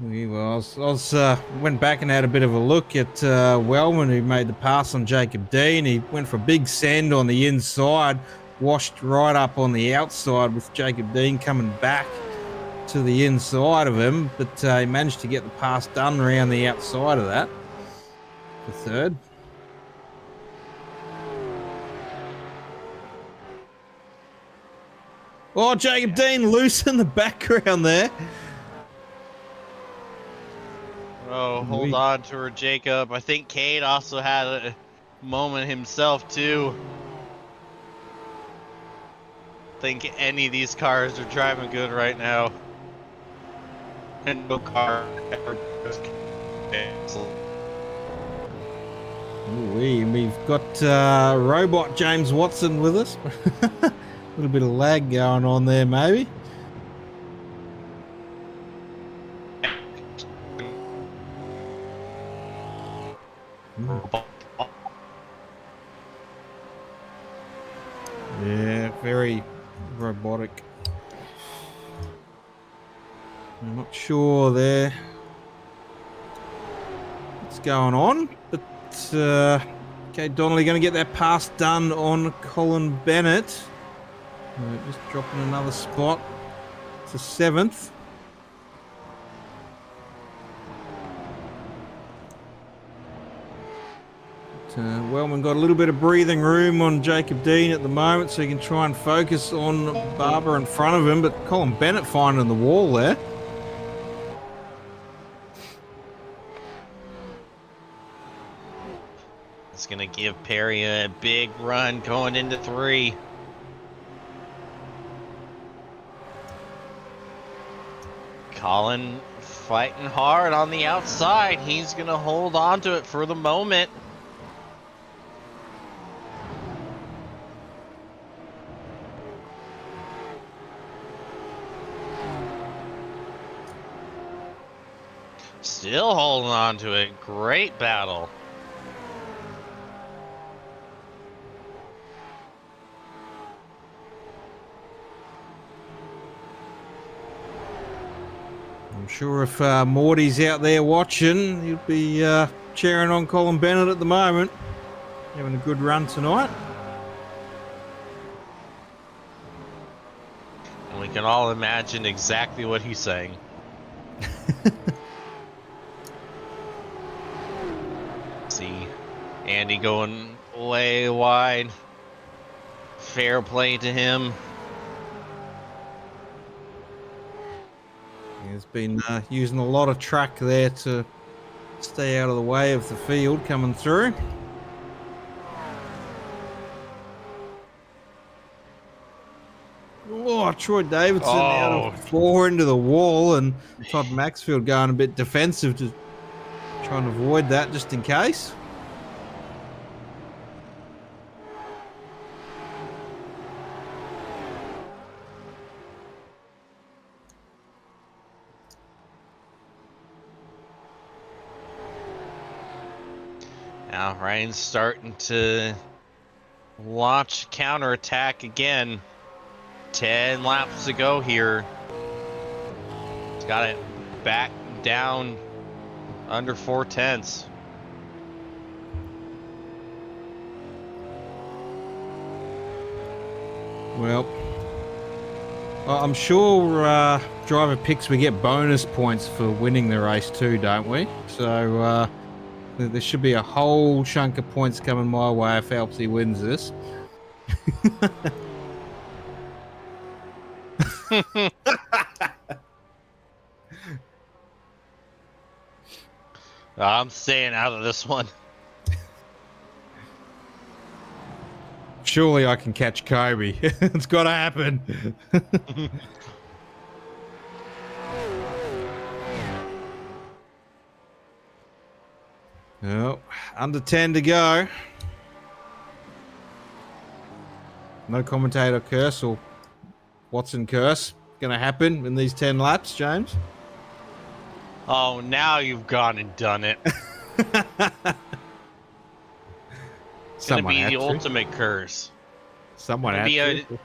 Well, I went back and had a bit of a look at Wellman, who made the pass on Jacob Dean. He went for a big send on the inside, washed right up on the outside with Jacob Dean coming back to the inside of him, but he managed to get the pass done around the outside of that. The third. Oh, Jacob Dean loose in the background there. Oh, hold on to her, Jacob. I think Cade also had a moment himself, too. I think any of these cars are driving good right now. And no car ever just canceled. We've got robot James Watson with us. A little bit of lag going on there, maybe. Yeah, very robotic. I'm not sure there what's going on, but okay, Donnelly going to get that pass done on Colin Bennett. Just dropping another spot to 7th. Wellman got a little bit of breathing room on Jacob Dean at the moment, so he can try and focus on Barber in front of him, but Colin Bennett finding the wall there. It's going to give Perry a big run going into 3. Colin fighting hard on the outside. He's going to hold on to it for the moment. Still holding on to it. Great battle. I'm sure if Morty's out there watching, he'll be cheering on Colin Bennett at the moment. Having a good run tonight. And we can all imagine exactly what he's saying. See Andy going way wide. Fair play to him. He's been using a lot of track there to Stay out of the way of the field coming through. Oh, Troy Davidson out of 4 into the wall, and Todd Maxfield going a bit defensive to try and avoid that just in case. Now Ryan's starting to launch counterattack again. 10 laps to go here. He's got it back down under 4/10. Well, I'm sure driver picks we get bonus points for winning the race too, don't we? So there should be a whole chunk of points coming my way if Phelpsy wins this. I'm staying out of this one. Surely I can catch Kobe. It's got to happen. Oh, under 10 to go. No commentator curse or Watson curse going to happen in these 10 laps, James? Oh, now you've gone and done it. It's gonna be the ultimate curse. Someone had to.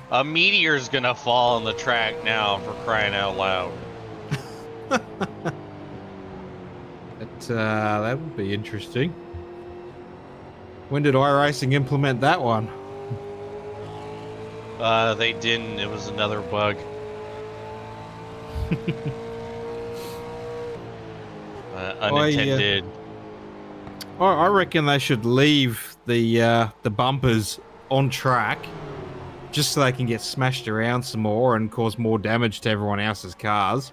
A meteor's gonna fall on the track now, for crying out loud. That would be interesting. When did iRacing implement that one? They didn't. It was another bug. Unintended. I reckon they should leave the bumpers on track just so they can get smashed around some more and cause more damage to everyone else's cars,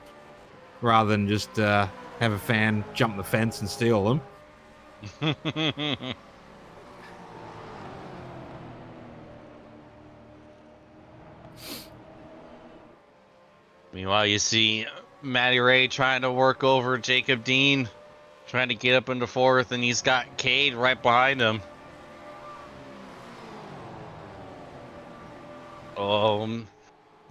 rather than just have a fan jump the fence and steal them. Meanwhile, you see Matty Ray trying to work over Jacob Dean, trying to get up into fourth, and he's got Cade right behind him.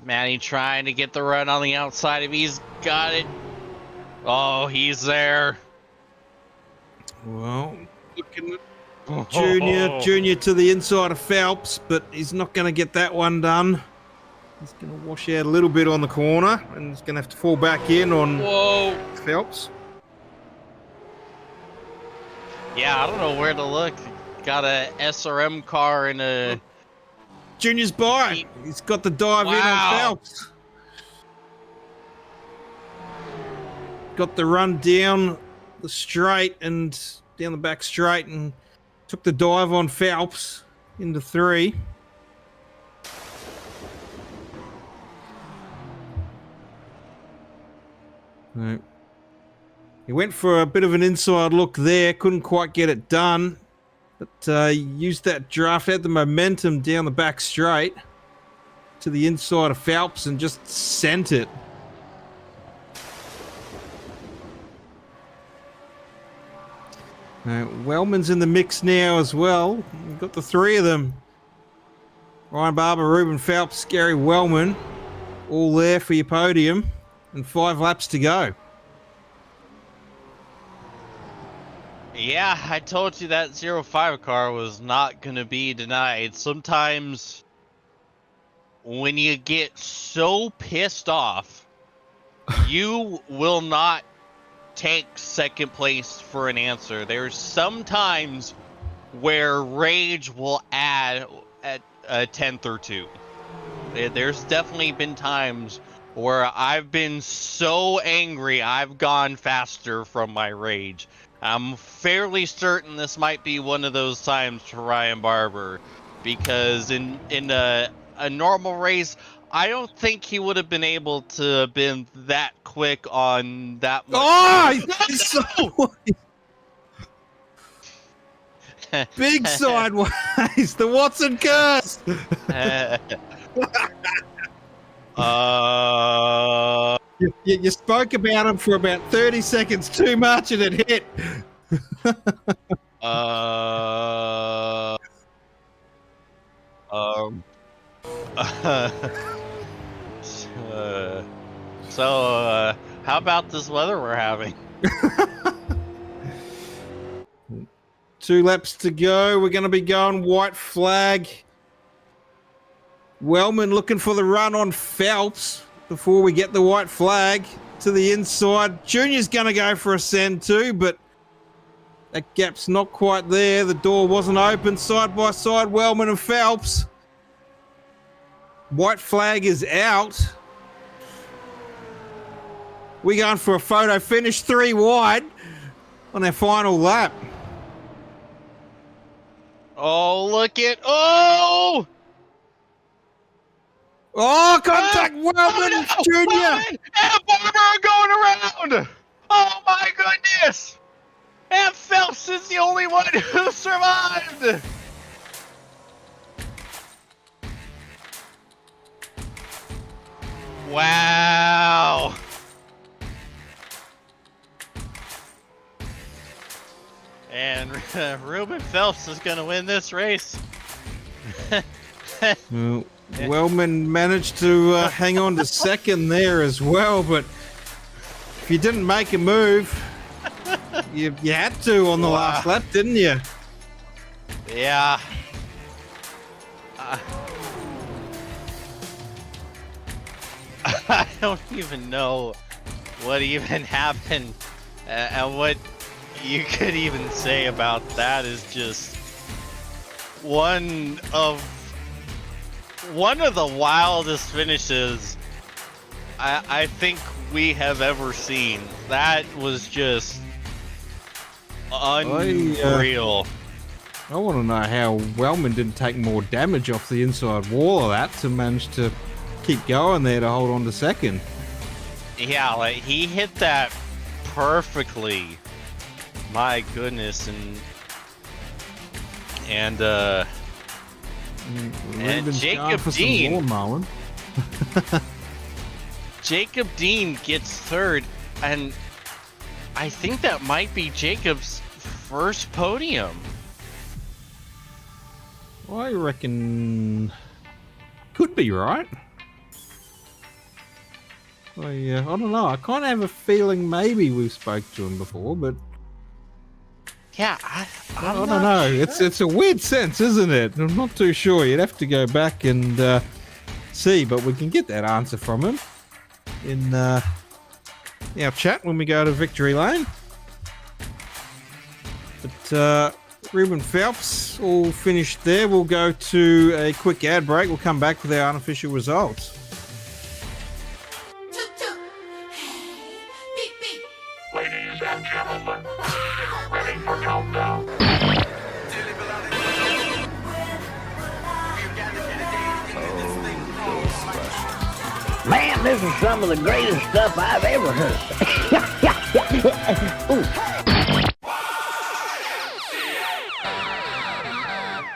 Matty trying to get the run on the outside. If he's got it. Oh, he's there. Well, looking at Junior to the inside of Phelps, but he's not going to get that one done. He's going to wash out a little bit on the corner, and he's going to have to fall back in on Phelps. Yeah, I don't know where to look. Got a SRM car and a... Junior's by. He's got the dive in on Phelps. Got the run down the straight and down the back straight and took the dive on Phelps into 3. No. He went for a bit of an inside look there, couldn't quite get it done, but used that draft, had the momentum down the back straight to the inside of Phelps and just sent it. Wellman's in the mix now as well. We've got the 3 of them. Ryan Barber, Ruben Phelps, Gary Wellman, all there for your podium. And 5 laps to go. Yeah, I told you that 05 car was not going to be denied. Sometimes when you get so pissed off, you will not take second place for an answer. There's sometimes where rage will add at a 10th or 2. There's definitely been times where I've been so angry I've gone faster from my rage. I'm fairly certain this might be one of those times for Ryan Barber, because in a normal race I don't think he would have been able to have been that quick on that much. Oh, he's so big sideways. The Watson curse. You spoke about him for about 30 seconds too much, and it hit. How about this weather we're having? 2 laps to go. We're going to be going white flag. Wellman looking for the run on Phelps before we get the white flag to the inside. Junior's going to go for a send too, but that gap's not quite there. The door wasn't open. Side by side, Wellman and Phelps. White flag is out. We're going for a photo finish 3 wide on our final lap. Oh, look at... Oh! Oh, contact Wellman Jr. Wellman and Barber are going around! Oh my goodness! And Phelps is the only one who survived! Wow! And Ruben Phelps is going to win this race. Wellman managed to hang on to second there as well, but if you didn't make a move, you had to on the last lap, didn't you? Yeah. I don't even know what even happened and what you could even say about that is just one of the wildest finishes I think we have ever seen. That was just unreal. I want to know how Wellman didn't take more damage off the inside wall of that to manage to keep going there to hold on to second. Yeah, like he hit that perfectly. My goodness, and Jacob Dean. Jacob Dean gets third, and I think that might be Jacob's first podium. I reckon could be right. I don't know. I kind of have a feeling maybe we've spoke to him before, but yeah, I don't know. Sure. It's a weird sense, isn't it? I'm not too sure. You'd have to go back and see, but we can get that answer from him in our chat when we go to Victory Lane. But Ruben Phelps all finished there. We'll go to a quick ad break. We'll come back with our unofficial results. Ladies and gentlemen, ready for countdown. Man, this is some of the greatest stuff I've ever heard. Ooh.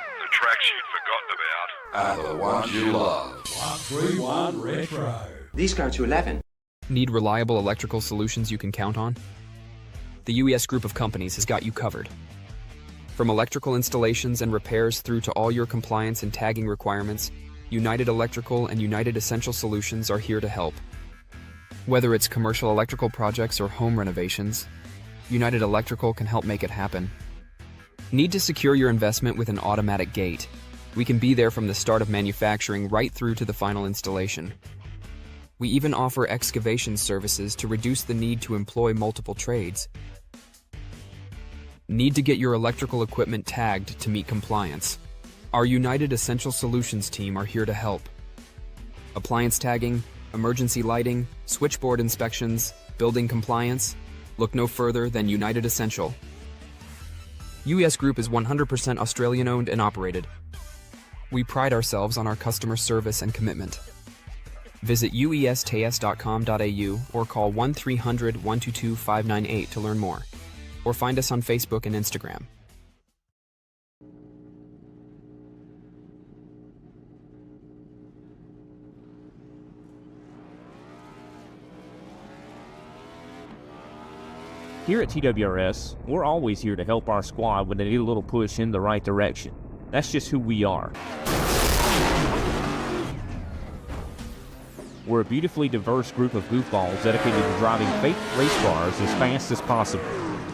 The tracks you'd forgotten about are the ones you love. 131 Retro. These go to 11. Need reliable electrical solutions you can count on? The UES group of companies has got you covered. From electrical installations and repairs through to all your compliance and tagging requirements, United Electrical and United Essential Solutions are here to help. Whether it's commercial electrical projects or home renovations, United Electrical can help make it happen. Need to secure your investment with an automatic gate? We can be there from the start of manufacturing right through to the final installation. We even offer excavation services to reduce the need to employ multiple trades. Need to get your electrical equipment tagged to meet compliance? Our United Essential Solutions team are here to help. Appliance tagging, emergency lighting, switchboard inspections, building compliance? Look no further than United Essential. UES Group is 100% Australian owned and operated. We pride ourselves on our customer service and commitment. Visit uests.com.au or call 1-300-122-598 to learn more. Or find us on Facebook and Instagram. Here at TWRS, we're always here to help our squad when they need a little push in the right direction. That's just who we are. We're a beautifully diverse group of goofballs dedicated to driving fake race cars as fast as possible.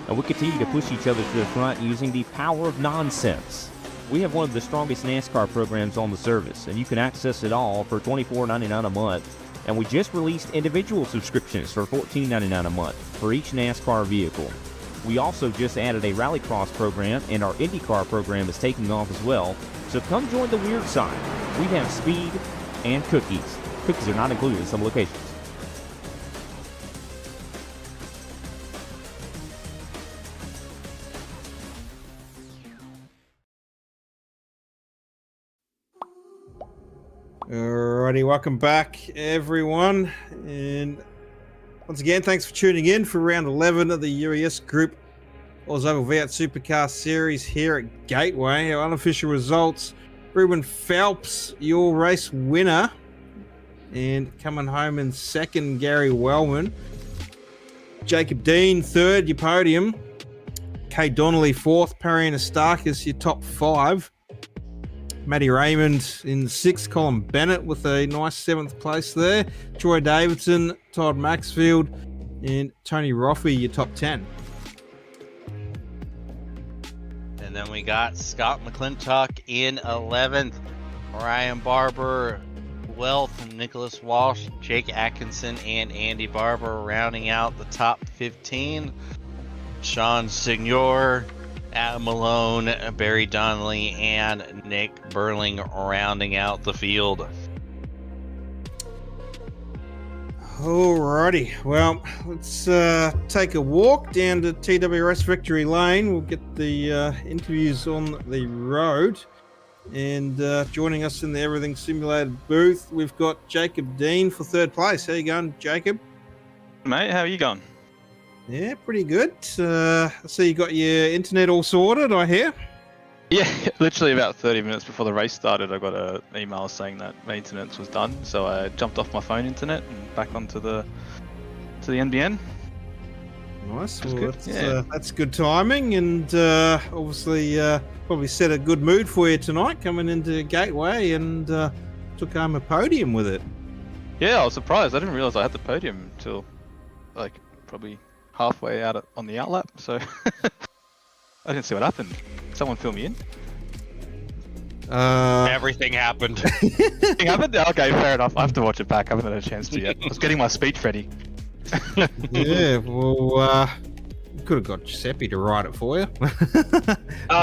And we continue to push each other to the front using the power of nonsense. We have one of the strongest NASCAR programs on the service, and you can access it all for $24.99 a month. And we just released individual subscriptions for $14.99 a month for each NASCAR vehicle. We also just added a rallycross program, and our IndyCar program is taking off as well. So come join the weird side. We have speed and cookies. Cookies are not included in some locations. Alrighty, welcome back, everyone. And once again, thanks for tuning in for round 11 of the UES Group OzOvals V8 Supercar Series here at Gateway. Our unofficial results: Ruben Phelps, your race winner, and coming home in second, Gary Wellman. Jacob Dean, third, your podium. Kay Donnelly, fourth. Perry Anastakis, your top five. Matty Raymond in sixth. Colin Bennett with a nice seventh place there. Troy Davidson, Todd Maxfield, and Tony Roffey, your top 10. And then we got Scott McClintock in 11th. Ryan Barber, Wealth, Nicholas Walsh, Jake Atkinson, and Andy Barber rounding out the top 15. Sean Signor, Adam Malone, Barry Donnelly, and Nick Burling rounding out the field. Alrighty, well, let's take a walk down to TWRS Victory Lane. We'll get the interviews on the road. And joining us in the Everything Simulated booth, we've got Jacob Dean for third place. How you going, Jacob? Mate, how are you going? Yeah, pretty good. I see you got your internet all sorted, I hear. Yeah, literally about 30 minutes before the race started, I got an email saying that maintenance was done. So I jumped off my phone internet and back onto the NBN. Nice. Well, that's good timing, and obviously probably set a good mood for you tonight coming into Gateway, and took home a podium with it. Yeah, I was surprised. I didn't realize I had the podium until like probably halfway out on the outlap. So I didn't see what happened. Someone fill me in. Everything happened. Everything happened? Okay, fair enough. I have to watch it back. I haven't had a chance to yet. I was getting my speech ready. Yeah, well, could have got Giuseppe to write it for you.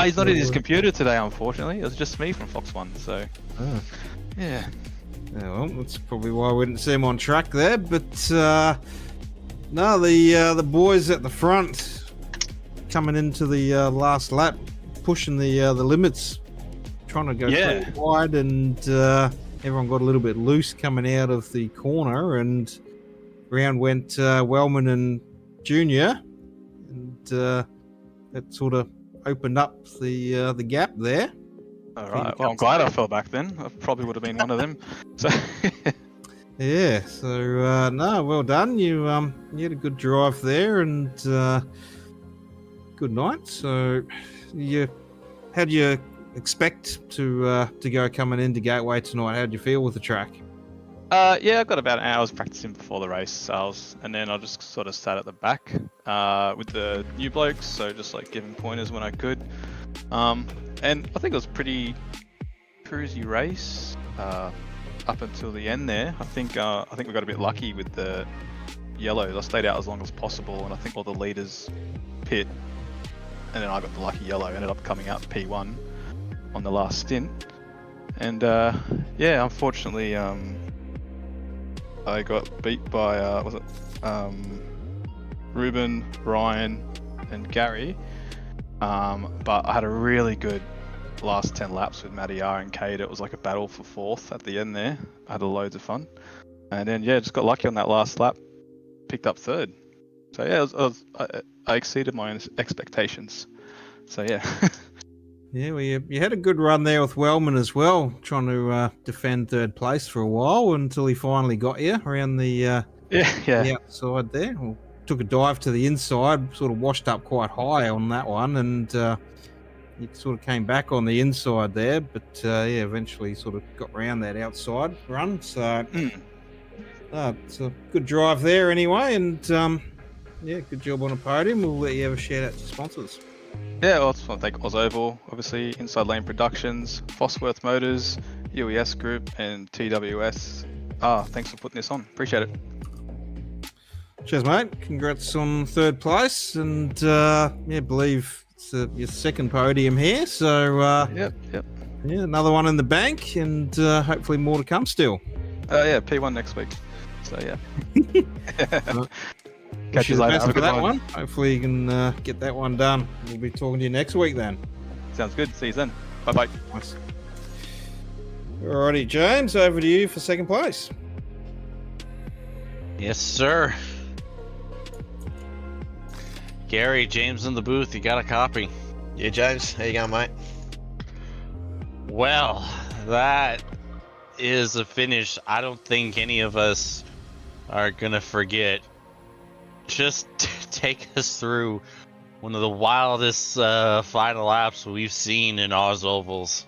He's not in his computer today, unfortunately. It was just me from Fox One, so yeah. Well, that's probably why we didn't see him on track there. But no, the boys at the front coming into the last lap, pushing the limits, trying to go pretty wide, and everyone got a little bit loose coming out of the corner, and round went Wellman and Junior, and that sort of opened up the gap there. All right. Well, I'm glad I fell back then. I probably would have been one of them. So yeah. So no, well done. You had a good drive there, and good night. So how do you expect to go coming into Gateway tonight? How do you feel with the track? Yeah, I got about an hour's practicing before the race, and then I just sort of sat at the back with the new blokes, so just like giving pointers when I could. And I think it was pretty cruisy race up until the end there. I think we got a bit lucky with the yellows. I stayed out as long as possible, and I think all the leaders pit, and then I got the lucky yellow. Ended up coming out P1 on the last stint, and yeah, unfortunately, I got beat by Ruben, Ryan, and Gary. But I had a really good last 10 laps with Matty R and Cade. It was like a battle for fourth at the end there. I had loads of fun. And then yeah, just got lucky on that last lap, picked up third. So yeah, I exceeded my expectations. So yeah. Yeah, well, you had a good run there with Wellman as well, trying to defend third place for a while until he finally got you around the the outside there. Well, took a dive to the inside, sort of washed up quite high on that one, and you sort of came back on the inside there, but eventually sort of got around that outside run. So it's a good drive there anyway, and good job on a podium. We'll let you have a shout out to sponsors. Yeah, well, I just want to thank OzOval, obviously, Inside Lane Productions, Fosworth Motors, UES Group, and TWRS. Thanks for putting this on. Appreciate it. Cheers, mate. Congrats on third place, and believe it's your second podium here. So yep. Yeah, another one in the bank, and hopefully more to come still. P1 next week. So yeah. Catch you later. Have a good that one. Hopefully you can get that one done. We'll be talking to you next week then. Sounds good. See you then. Bye-bye. Nice. Alrighty, James, over to you for second place. Yes, sir. Gary, James in the booth, you got a copy. Yeah, James, how you going, mate? Well, that is a finish I don't think any of us are gonna forget. Just take us through one of the wildest final laps we've seen in OzOvals.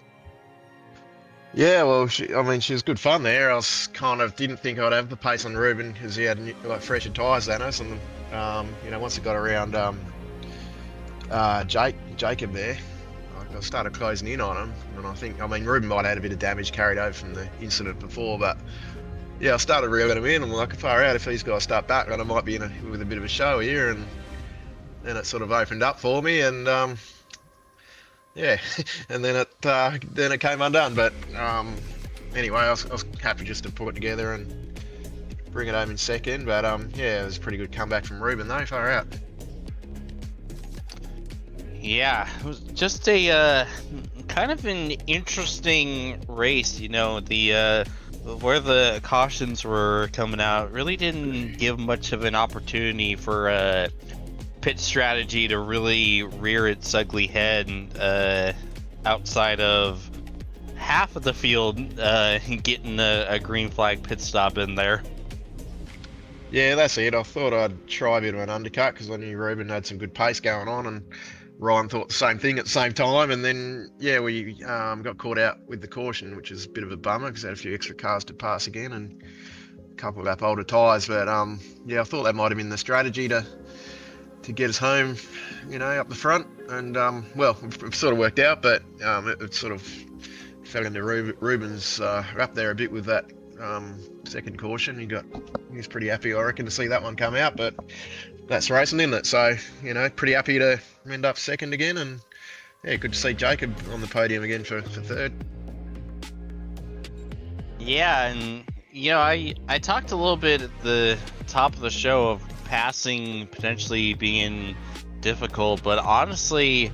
Yeah, well, she was good fun there. I was didn't think I'd have the pace on Ruben because he had fresher tyres than us, and once it got around Jacob there, I started closing in on him, and Ruben might have had a bit of damage carried over from the incident before, but yeah, I started reeling him in. I'm like, far out, if these guys start back, I might be with a bit of a show here, and then it sort of opened up for me, and and then it came undone. But anyway, I was happy just to put it together and bring it home in second. But it was a pretty good comeback from Ruben though, far out. Yeah, it was just a kind of an interesting race, where the cautions were coming out really didn't give much of an opportunity for pit strategy to really rear its ugly head outside of half of the field getting a green flag pit stop in there. Yeah, that's it. I thought I'd try a bit of an undercut because I knew Ruben had some good pace going on, and Ryan thought the same thing at the same time, and then we got caught out with the caution, which is a bit of a bummer because I had a few extra cars to pass again and a couple of lap older tyres. But I thought that might have been the strategy to get us home, up the front, and it sort of worked out, but it sort of fell into Ruben's up there a bit with that second caution. He was pretty happy, I reckon, to see that one come out, but that's racing, isn't it? So, pretty happy to end up second again, and good to see Jacob on the podium again for third. Yeah, and I talked a little bit at the top of the show of passing potentially being difficult, but honestly,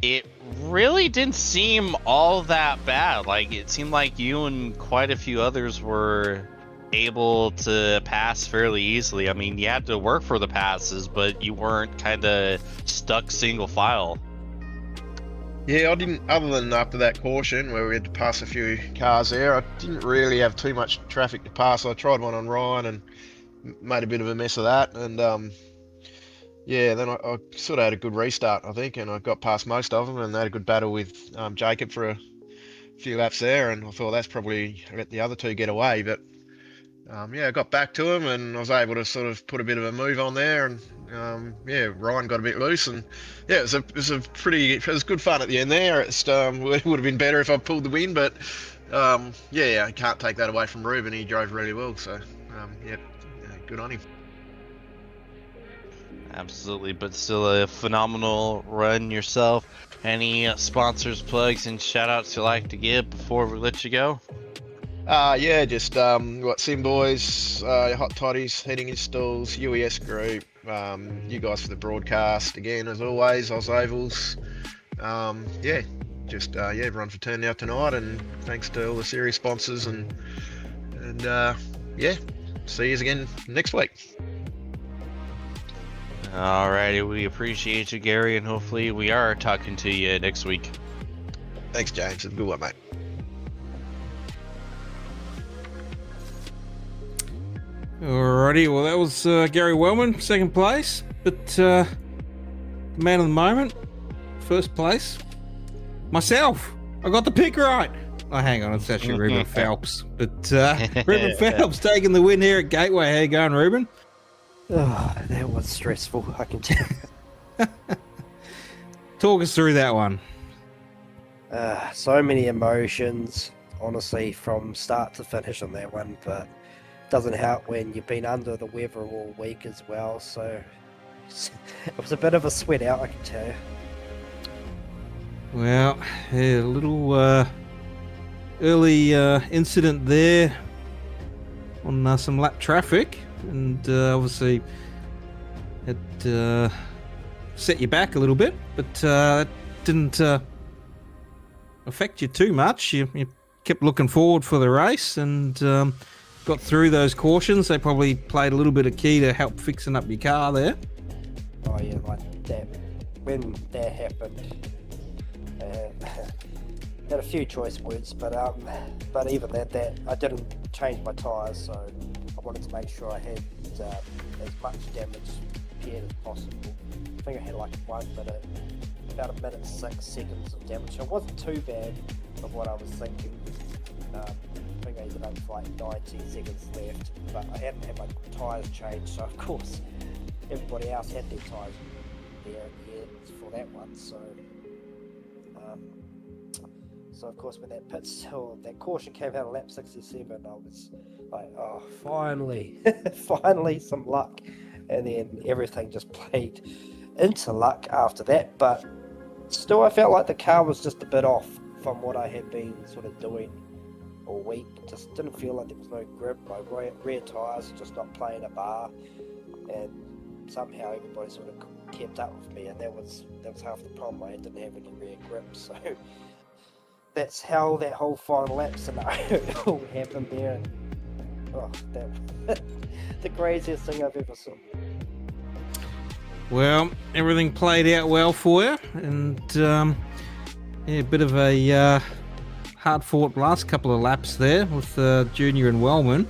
it really didn't seem all that bad. Like, it seemed like you and quite a few others were able to pass fairly easily. I mean, you had to work for the passes, but you weren't kind of stuck single file. Yeah, I didn't, other than after that caution where we had to pass a few cars there, I didn't really have too much traffic to pass. I tried one on Ryan and made a bit of a mess of that, and then I sort of had a good restart, I think, and I got past most of them, and had a good battle with Jacob for a few laps there, and I thought that's probably let the other two get away, but I got back to him, and I was able to sort of put a bit of a move on there, and Ryan got a bit loose, and it was good fun at the end there. It would have been better if I pulled the win, but I can't take that away from Ruben. He drove really well, so good on him. Absolutely, but still a phenomenal run yourself. Any sponsors, plugs, and shout outs you'd like to give before we let you go? Just what Sim Boys, Hot Toddies, Heating Installs, UES Group, you guys for the broadcast again as always, OzOvals. Everyone for turning out tonight, and thanks to all the series sponsors, and see you again next week. Alrighty, we appreciate you, Gary, and hopefully we are talking to you next week. Thanks, James. Have a good one, mate. Alrighty, well that was Gary Wellman, second place, but the man of the moment, first place, myself. I got the pick right. Oh, hang on, it's actually Ruben Phelps, but Ruben Phelps taking the win here at Gateway. How you going, Ruben? Oh, that was stressful, I can tell you. Talk us through that one. So many emotions, honestly, from start to finish on that one, but doesn't help when you've been under the weather all week as well, so it was a bit of a sweat out, I can tell you. Well, yeah, a little early incident there on some lap traffic, and obviously it set you back a little bit, but it didn't affect you too much. You kept looking forward for the race and got through those cautions. They probably played a little bit of key to help fixing up your car there. Oh yeah, like that. When that happened, had a few choice words, but even that I didn't change my tyres, so I wanted to make sure I had as much damage repaired as possible. I think I had like about a minute 6 seconds of damage, so it wasn't too bad of what I was thinking. I think I ended up with like 90 seconds left, but I hadn't had my tyres changed, so of course everybody else had their tyres there at the end for that one, so of course when that caution came out of lap 67, I was like, oh, finally, finally some luck, and then everything just played into luck after that, but still I felt like the car was just a bit off from what I had been sort of doing all week. Just didn't feel like there was no grip. My rear tyres just not playing a bar, and somehow everybody sort of kept up with me, and that was half the problem. I didn't have any rear grip, so that's how that whole final lap scenario all happened there. And, that the craziest thing I've ever seen. Well, everything played out well for you, and a bit of a hard-fought last couple of laps there with Junior and Wellman,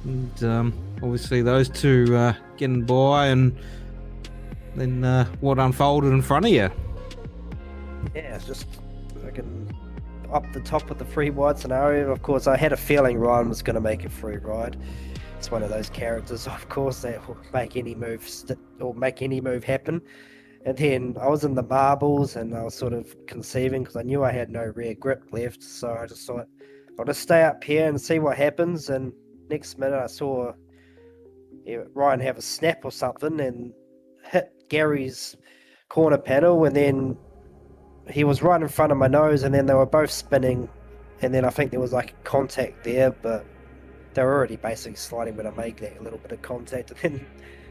and obviously those two getting by, and then what unfolded in front of you. Yeah, it's just fucking up the top of the free ride scenario. Of course, I had a feeling Ryan was going to make a free ride. It's one of those characters, of course, that will make any move happen. And then I was in the marbles, and I was sort of conceiving because I knew I had no rear grip left. So I just thought I'll just stay up here and see what happens. And next minute, I saw Ryan have a snap or something and hit Gary's corner panel, and then he was right in front of my nose, and then they were both spinning, and then I think there was like a contact there, but they were already basically sliding me to make that little bit of contact, and then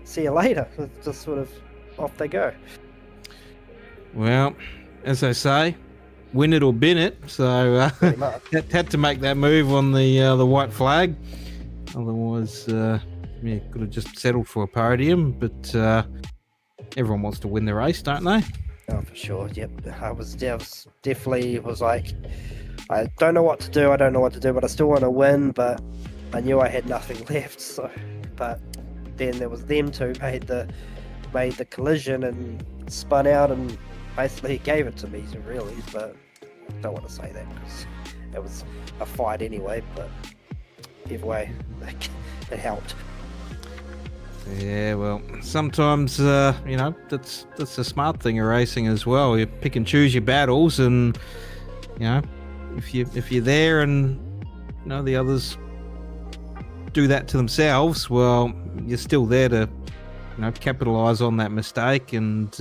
see you later. Just sort of off they go. Well, as they say, win it or bin it. So had to make that move on the white flag. Otherwise, could have just settled for a podium. But everyone wants to win the race, don't they? Oh, for sure. Yep. I was definitely like, I don't know what to do. But I still want to win. But I knew I had nothing left. So, but then there was them two made the collision and spun out and basically gave it to me, really. But I don't want to say that because it was a fight anyway. But either way, it helped. Yeah, well, sometimes that's the smart thing of racing as well. You pick and choose your battles, and if you're there and the others do that to themselves, well, you're still there to capitalize on that mistake and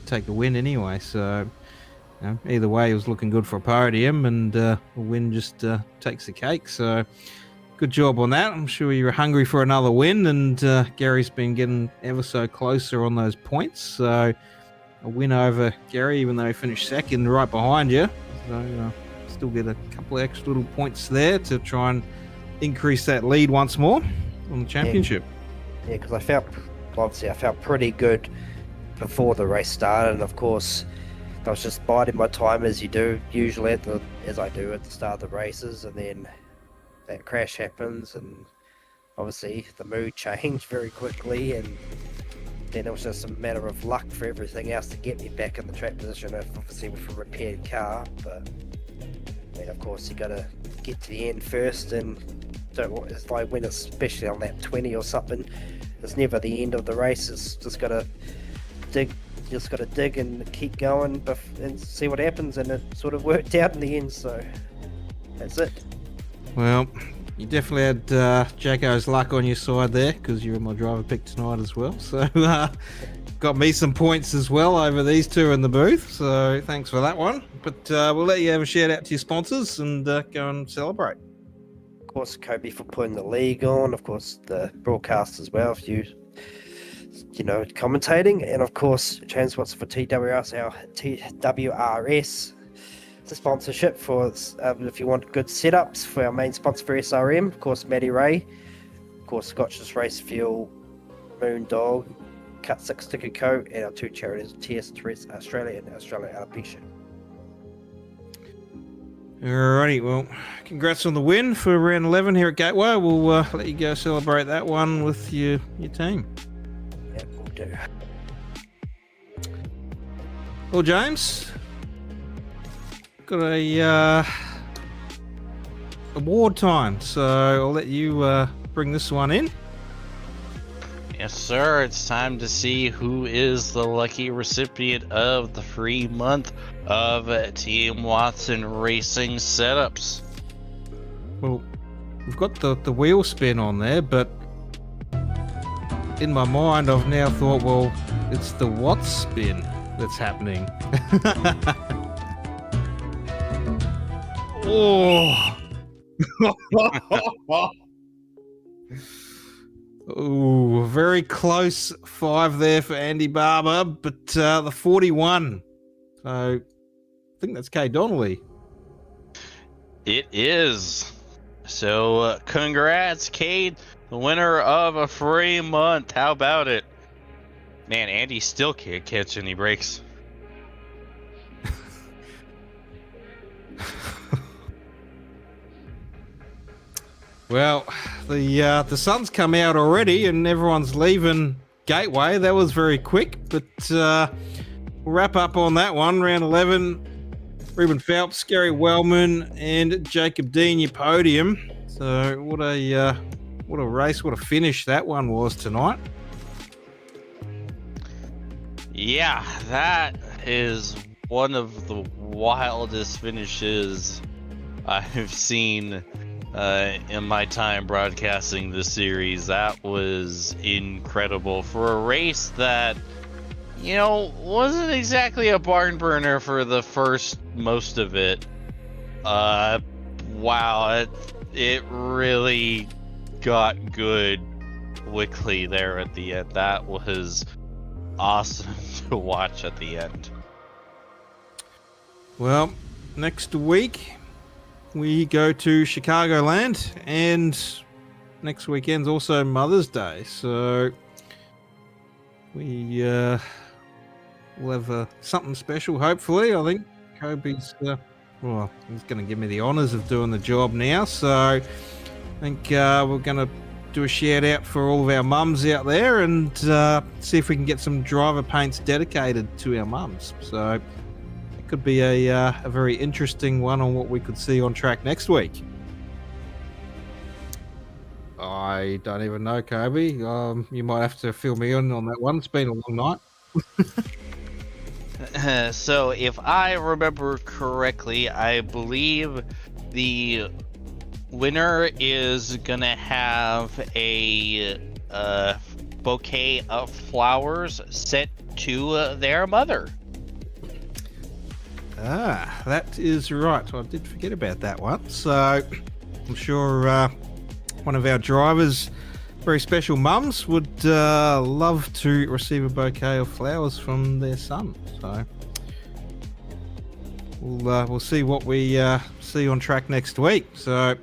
take the win anyway. So either way, it was looking good for a podium, and a win just takes the cake. So good job on that. I'm sure you're hungry for another win, and Gary's been getting ever so closer on those points. So a win over Gary, even though he finished second right behind you. So still get a couple of extra little points there to try and increase that lead once more on the championship. Yeah, because I felt pretty good before the race started, and of course I was just biding my time as you do usually as I do at the start of the races, and then that crash happens, and obviously the mood changed very quickly, and then it was just a matter of luck for everything else to get me back in the track position, obviously with a repaired car. But I mean, of course, you got to get to the end first, and it's like when it's especially on lap 20 or something, it's never the end of the race. It's just got to dig and keep going and see what happens, and it sort of worked out in the end, so that's it. Well, you definitely had Jacko's luck on your side there, because you were my driver pick tonight as well. So got me some points as well over these two in the booth. So thanks for that one. But we'll let you have a shout out to your sponsors and go and celebrate. Of course, Kobe for putting the league on. Of course, the broadcast as well, if you commentating, and of course, Transports for TWRS, our TWRS. The sponsorship for if you want good setups for our main sponsor for SRM, of course, Matty Ray, of course, Scotch's Race Fuel, Moondog, Cut 6 Sticker Co, and our two charities, TWRS Australia and Australia Alopecia. Alrighty, well, congrats on the win for round 11 here at Gateway. We'll let you go celebrate that one with your team. Yeah, we'll do. Well, James, got a award time, so I'll let you bring this one in. Yes, sir. It's time to see who is the lucky recipient of the free month of Team Watson Racing setups. Well, we've got the wheel spin on there, but in my mind I've now thought, well, it's the Watts spin that's happening. Oh. Ooh, very close 5 there for Andy Barber, but the 41. So I think that's Kay Donnelly. It is. So congrats, Cade, the winner of a free month. How about it? Man, Andy still can't catch any breaks. Well, the sun's come out already and everyone's leaving Gateway. That was very quick, but we'll wrap up on that one. Round 11, Ruben Phelps, Gary Wellman, and Jacob Dean, your podium. So what a race, what a finish that one was tonight. Yeah, that is one of the wildest finishes I've seen in my time broadcasting this series. That was incredible for a race that, wasn't exactly a barn burner for the first most of it. Wow, it really got good quickly there at the end. That was awesome to watch at the end. Well, next week we go to Chicagoland, and next weekend's also Mother's Day, so we'll have something special, hopefully. I think Kobe's he's going to give me the honours of doing the job now, so I think we're going to do a shout out for all of our mums out there and see if we can get some driver paints dedicated to our mums. So it could be a very interesting one on what we could see on track next week. I don't even know, Kobe. You might have to fill me in on that one. It's been a long night. So if I remember correctly, I believe the winner is gonna have a bouquet of flowers sent to their mother. Ah, that is right. I did forget about that one. So I'm sure one of our drivers, very special mums, would love to receive a bouquet of flowers from their son. So we'll see what we see on track next week. So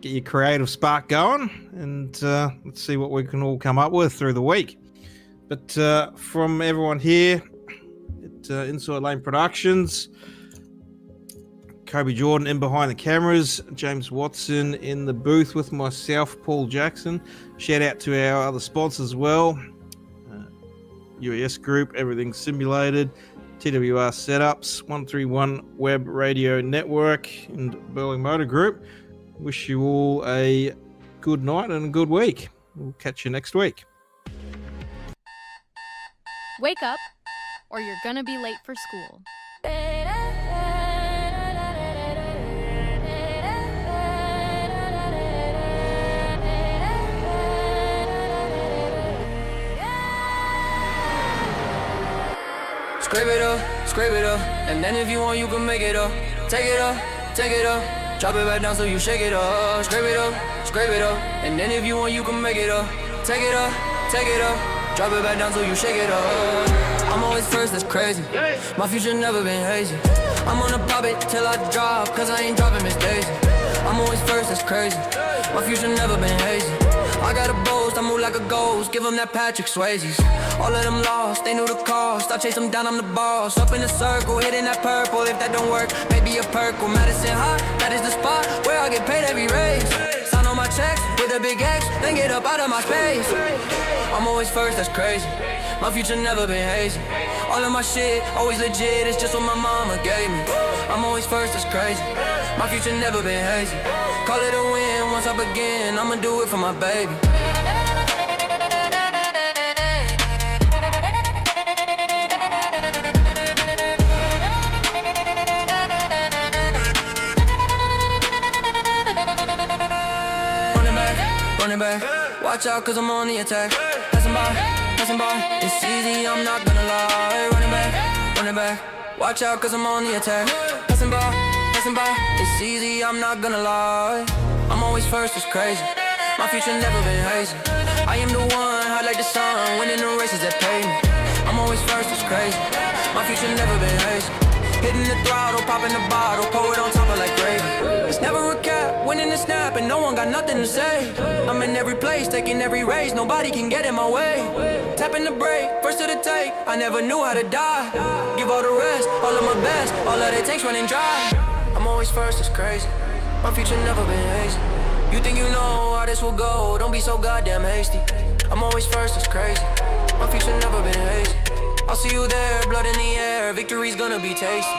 get your creative spark going, and let's see what we can all come up with through the week. But from everyone here at Inside Lane Productions, Kobe Jordan in behind the cameras, James Watson in the booth with myself, Paul Jackson. Shout out to our other sponsors as well. UES Group, Everything Simulated, TWRS Setups, 131 Web Radio Network, and Burling Motor Group. Wish you all a good night and a good week. We'll catch you next week. Wake up, or you're gonna be late for school. Scrape it up, and then if you want, you can make it up. Take it up, drop it back down so you shake it up. Scrape it up, and then if you want, you can make it up. Take it up, drop it back down so you shake it up. I'm always first, that's crazy. My future never been hazy. I'm gonna pop it till I drop, cause I ain't dropping Miss Daisy. I'm always first, that's crazy. My future never been hazy. I got a boast, I move like a ghost. Give them that Patrick Swayze's. All of them lost, they knew the cost. I chase them down, I'm the boss. Up in a circle, hitting that purple. If that don't work, maybe a purple. Madison High, that is the spot where I get paid every raise. Sign on my checks with a big X, then get up out of my space. I'm always first, that's crazy. My future never been hazy. All of my shit, always legit. It's just what my mama gave me. I'm always first, that's crazy. My future never been hazy. Call it a win once I begin. I'ma do it for my baby. Running back, watch out cause I'm on the attack. Passing by, it's easy, I'm not gonna lie. Running back, watch out cause I'm on the attack. Passing by, it's easy, I'm not gonna lie. I'm always first, it's crazy. My future never been hazy. I am the one, hot like the sun, winning the races that pay me. I'm always first, it's crazy. My future never been hazy. Hitting the throttle, popping the bottle, pour it on top of like gravy. It's never a cap, winning the snap, and no one got nothing to say. I'm in every place, taking every race, nobody can get in my way. Tapping the brake, first to the take, I never knew how to die. Give all the rest, all of my best, all that it takes running dry. I'm always first, it's crazy. My future never been hazy. You think you know how this will go, don't be so goddamn hasty. I'm always first, it's crazy. My future never been hazy. I'll see you there, blood in the air, victory's gonna be tasty.